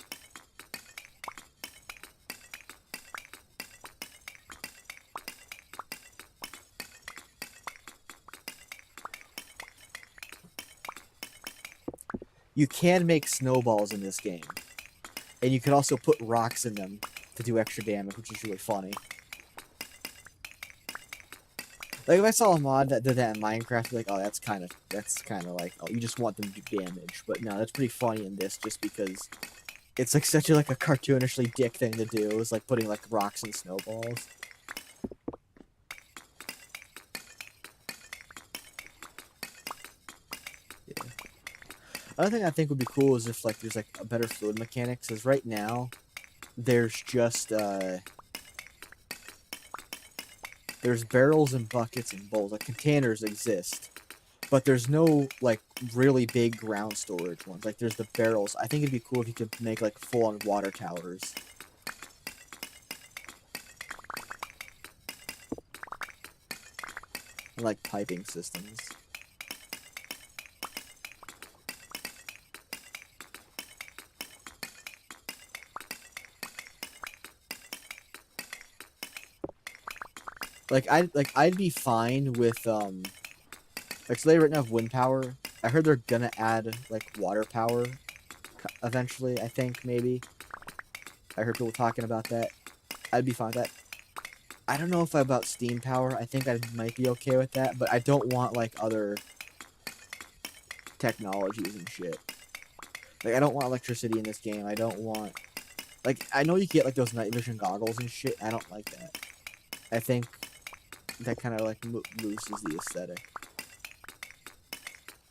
You can make snowballs in this game. And you can also put rocks in them to do extra damage, which is really funny. Like, if I saw a mod that did that in Minecraft, I'd be like, oh, that's kind of like, oh, you just want them to do damage. But no, that's pretty funny in this, just because it's like such a cartoonishly dick thing to do. It's like putting like rocks in snowballs. Yeah. Another thing I think would be cool is if like there's like a better fluid mechanics. Because right now, there's just there's barrels and buckets and bowls. Like containers exist, but there's no like really big ground storage ones. Like there's the barrels. I think it'd be cool if you could make like full-on water towers. And, like piping systems. I'd be fine with like, so they right now have wind power. I heard they're gonna add like water power eventually. I think maybe. I heard people talking about that. I'd be fine with that. I don't know if about steam power. I think I might be okay with that, but I don't want like other technologies and shit. Like I don't want electricity in this game. I don't want like I know you can get like those night vision goggles and shit. I don't like that. I think that kind of like loses the aesthetic.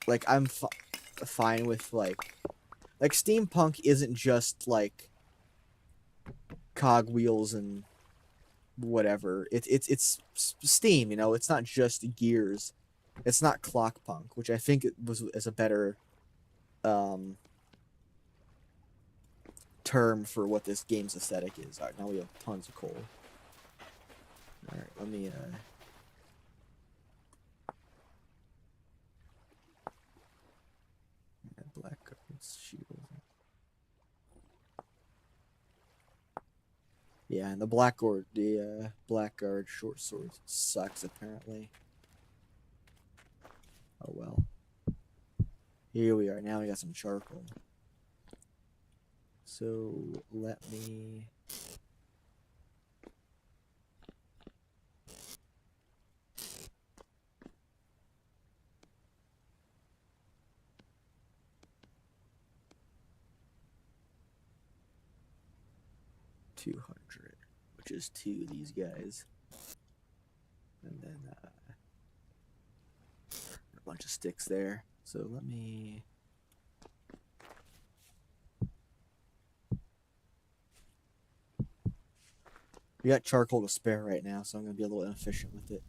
Like I'm fine with like steampunk isn't just like cog wheels and whatever. It's steam, you know. It's not just gears. It's not clockpunk, which I think is a better term for what this game's aesthetic is. All right, now we have tons of coal. All right, let me blackguard's shield. Yeah, and the blackguard short sword sucks apparently. Oh well. Here we are. Now we got some charcoal. So let me. $200, which is 2 of these guys, and then a bunch of sticks there. So let me. We got charcoal to spare right now, so I'm gonna be a little inefficient with it.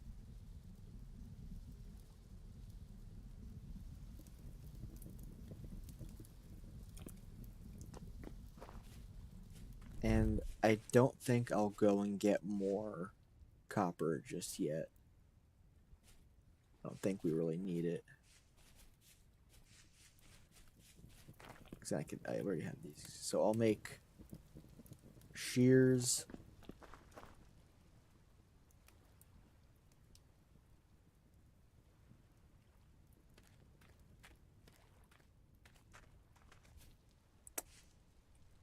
And I don't think I'll go and get more copper just yet. I don't think we really need it. Because I already have these. So I'll make shears.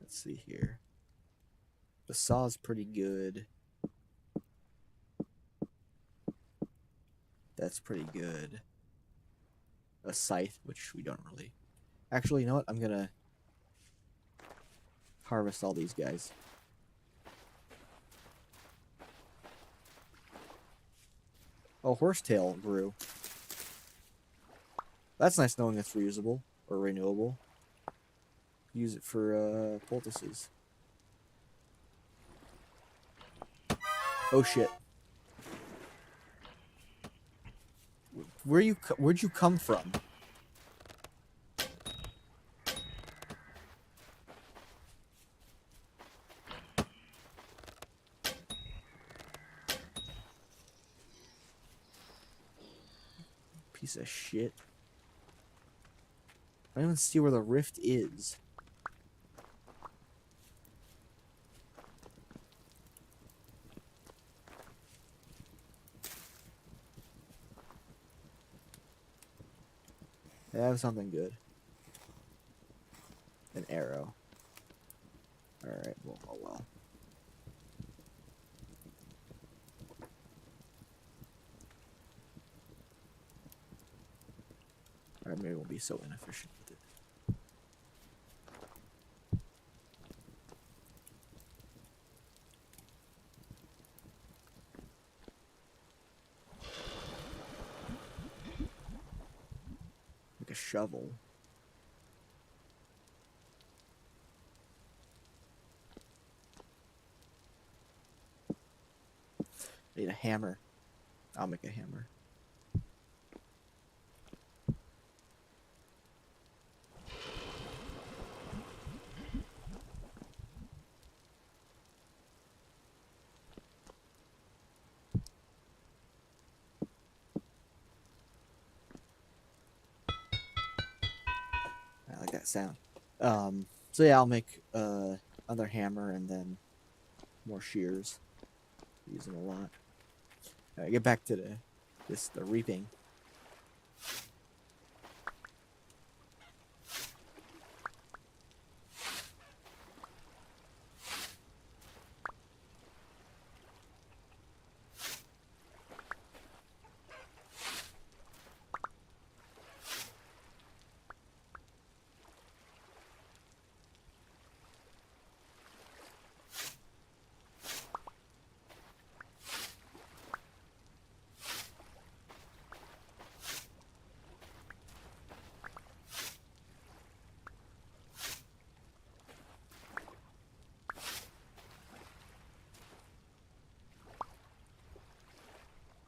Let's see here. The saw's pretty good. That's pretty good. a scythe, which we don't really. Actually, you know what? I'm gonna harvest all these guys. Oh, horsetail grew. That's nice knowing it's reusable or renewable. Use it for poultices. Oh shit! Where'd you come from? Piece of shit. I don't even see where the rift is. I have something good. An arrow. Alright, well, oh well. Alright, maybe we'll be so inefficient with it. Like a shovel. I need a hammer. I'll make a hammer. I like that sound. So yeah, I'll make another hammer and then more shears. Use them a lot. Alright, get back to the reaping.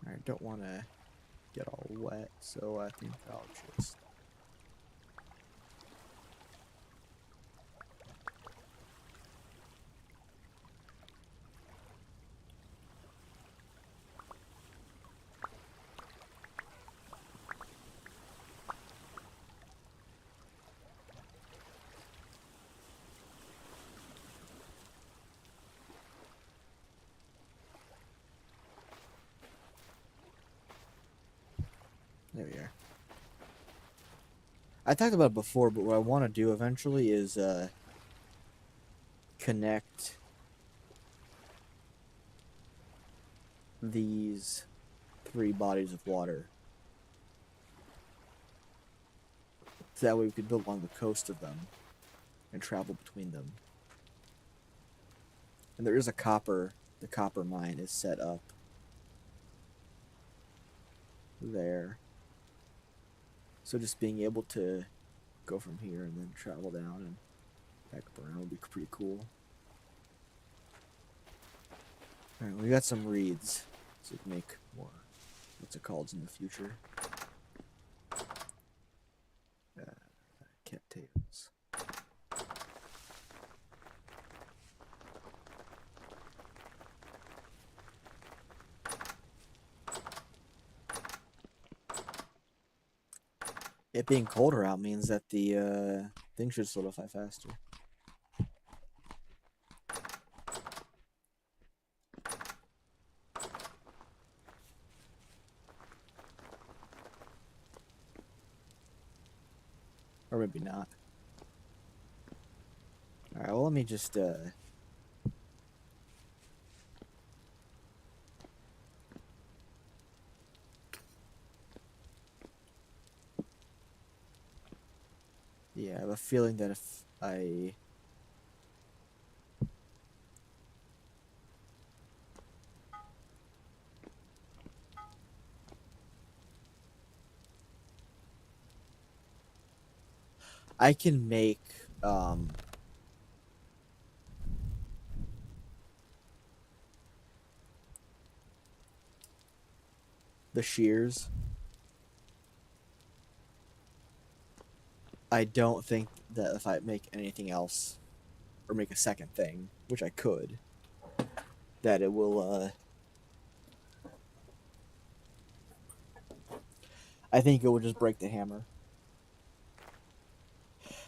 I don't want to get all wet, so I think I'll just... There we are. I talked about it before, but what I want to do eventually is connect these 3 bodies of water. So that way we could build along the coast of them and travel between them. And there is the copper mine is set up there. So just being able to go from here and then travel down and back up around would be pretty cool. Alright, we got some reeds, so we can make more, what's it called, in the future? Cattails. It being colder out means that the thing should solidify faster. Or maybe not. Alright, well, let me just Yeah, I have a feeling that if I can make the shears. I don't think that if I make anything else or make a second thing, which I could, that it will I think it would just break the hammer.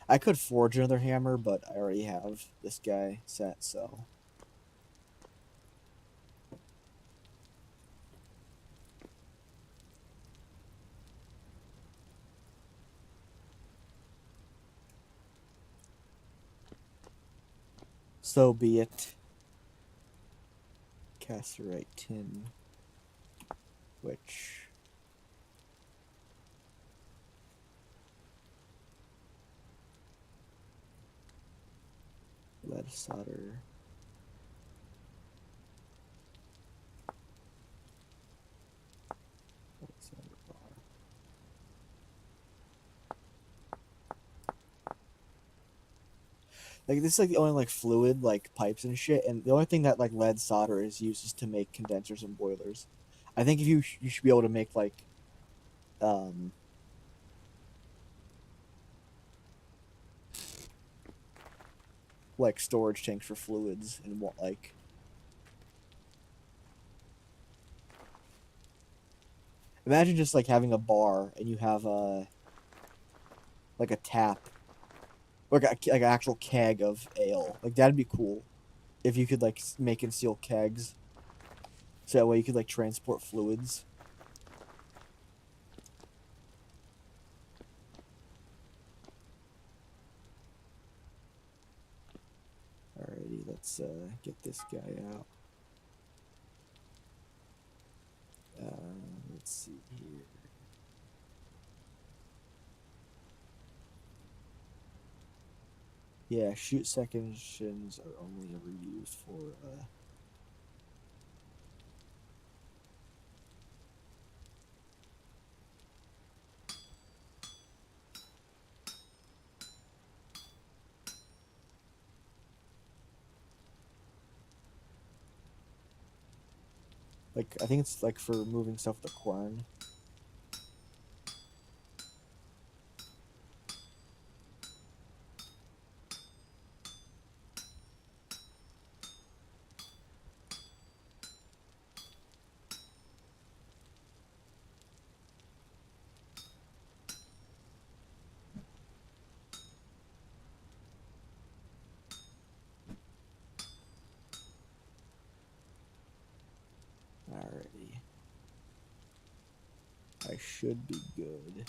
I could forge another hammer, but I already have this guy set, so so be it. Casterite tin, which lead solder. Like this is like the only like fluid like pipes and shit, and the only thing that like lead solder is used is to make condensers and boilers. I think if you should be able to make um like storage tanks for fluids and what like imagine just like having a bar and you have a like a tap like an actual keg of ale. Like that'd be cool if you could like make and seal kegs, so that way you could like transport fluids. Alrighty, let's get this guy out. Let's see here. Yeah, shoot sections are only ever used for like I think it's like for moving stuff with the quern. Alrighty. I should be good.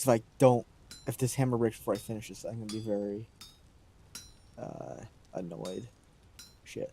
Because if this hammer breaks before I finish this, I'm gonna be very annoyed. Shit.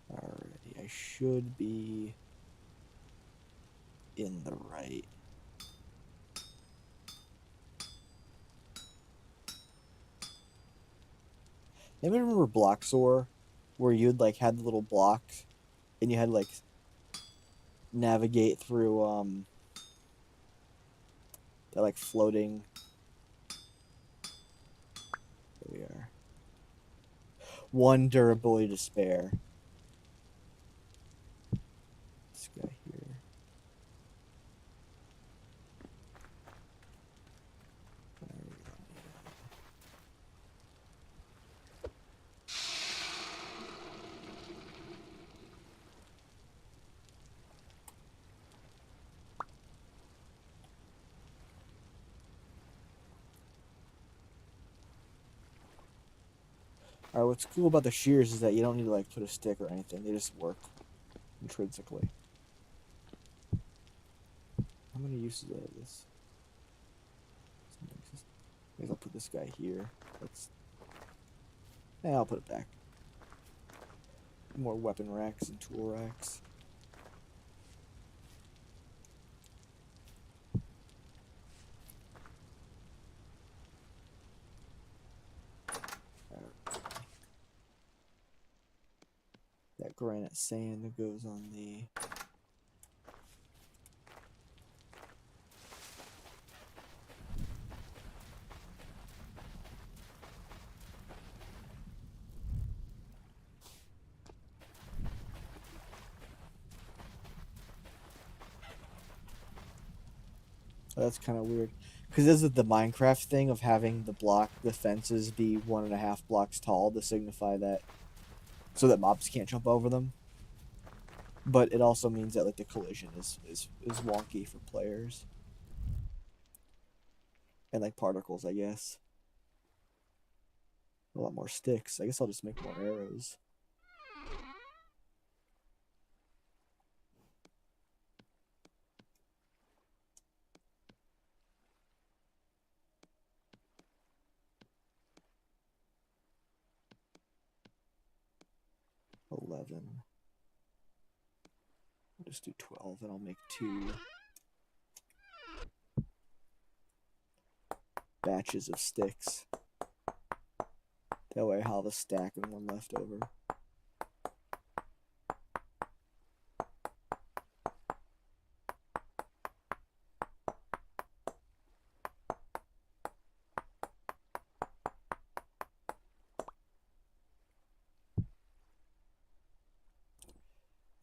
Alrighty, I should be in the right. Anybody remember Block Soar, where you'd like had the little blocks and you had to like navigate through that like floating. There we are. One durability to spare. This guy here. All right, what's cool about the shears is that you don't need to like put a stick or anything. They just work intrinsically. How many uses of this? Maybe I'll put this guy here. I'll put it back. More weapon racks and tool racks. That granite sand that goes on the that's kind of weird. Because this is the Minecraft thing of having the fences be 1.5 blocks tall to signify that, so that mobs can't jump over them. But it also means that like the collision is wonky for players. And like particles, I guess. A lot more sticks. I guess I'll just make more arrows. $11. I'll just do 12 and I'll make 2 batches of sticks. That way I'll have a stack and one left over.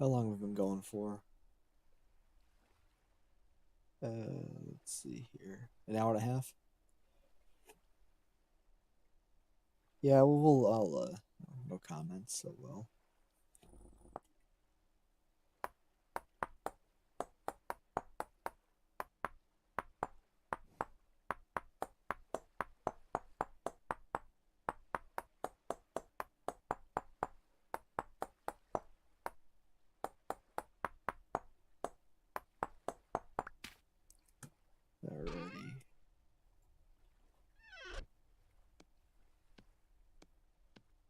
How long have we been going for? Let's see here. An hour and a half? Yeah, I'll no comments, so well. Alrighty.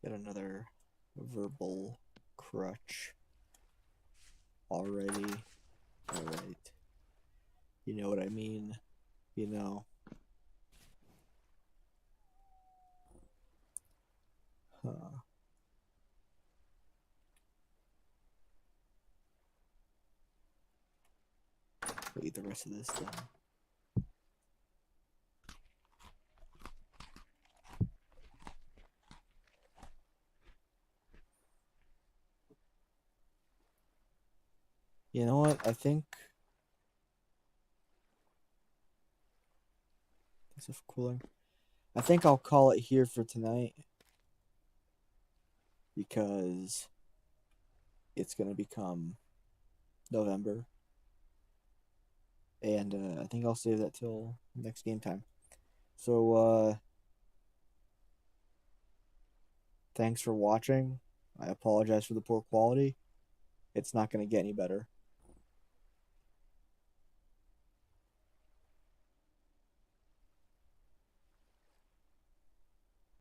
Get another verbal crutch. Already. Alright. You know what I mean? You know. Huh. I'll eat the rest of this then. You know what? I think this is cooling. I think I'll call it here for tonight because it's gonna become November, and I think I'll save that till next game time. So thanks for watching. I apologize for the poor quality. It's not gonna get any better.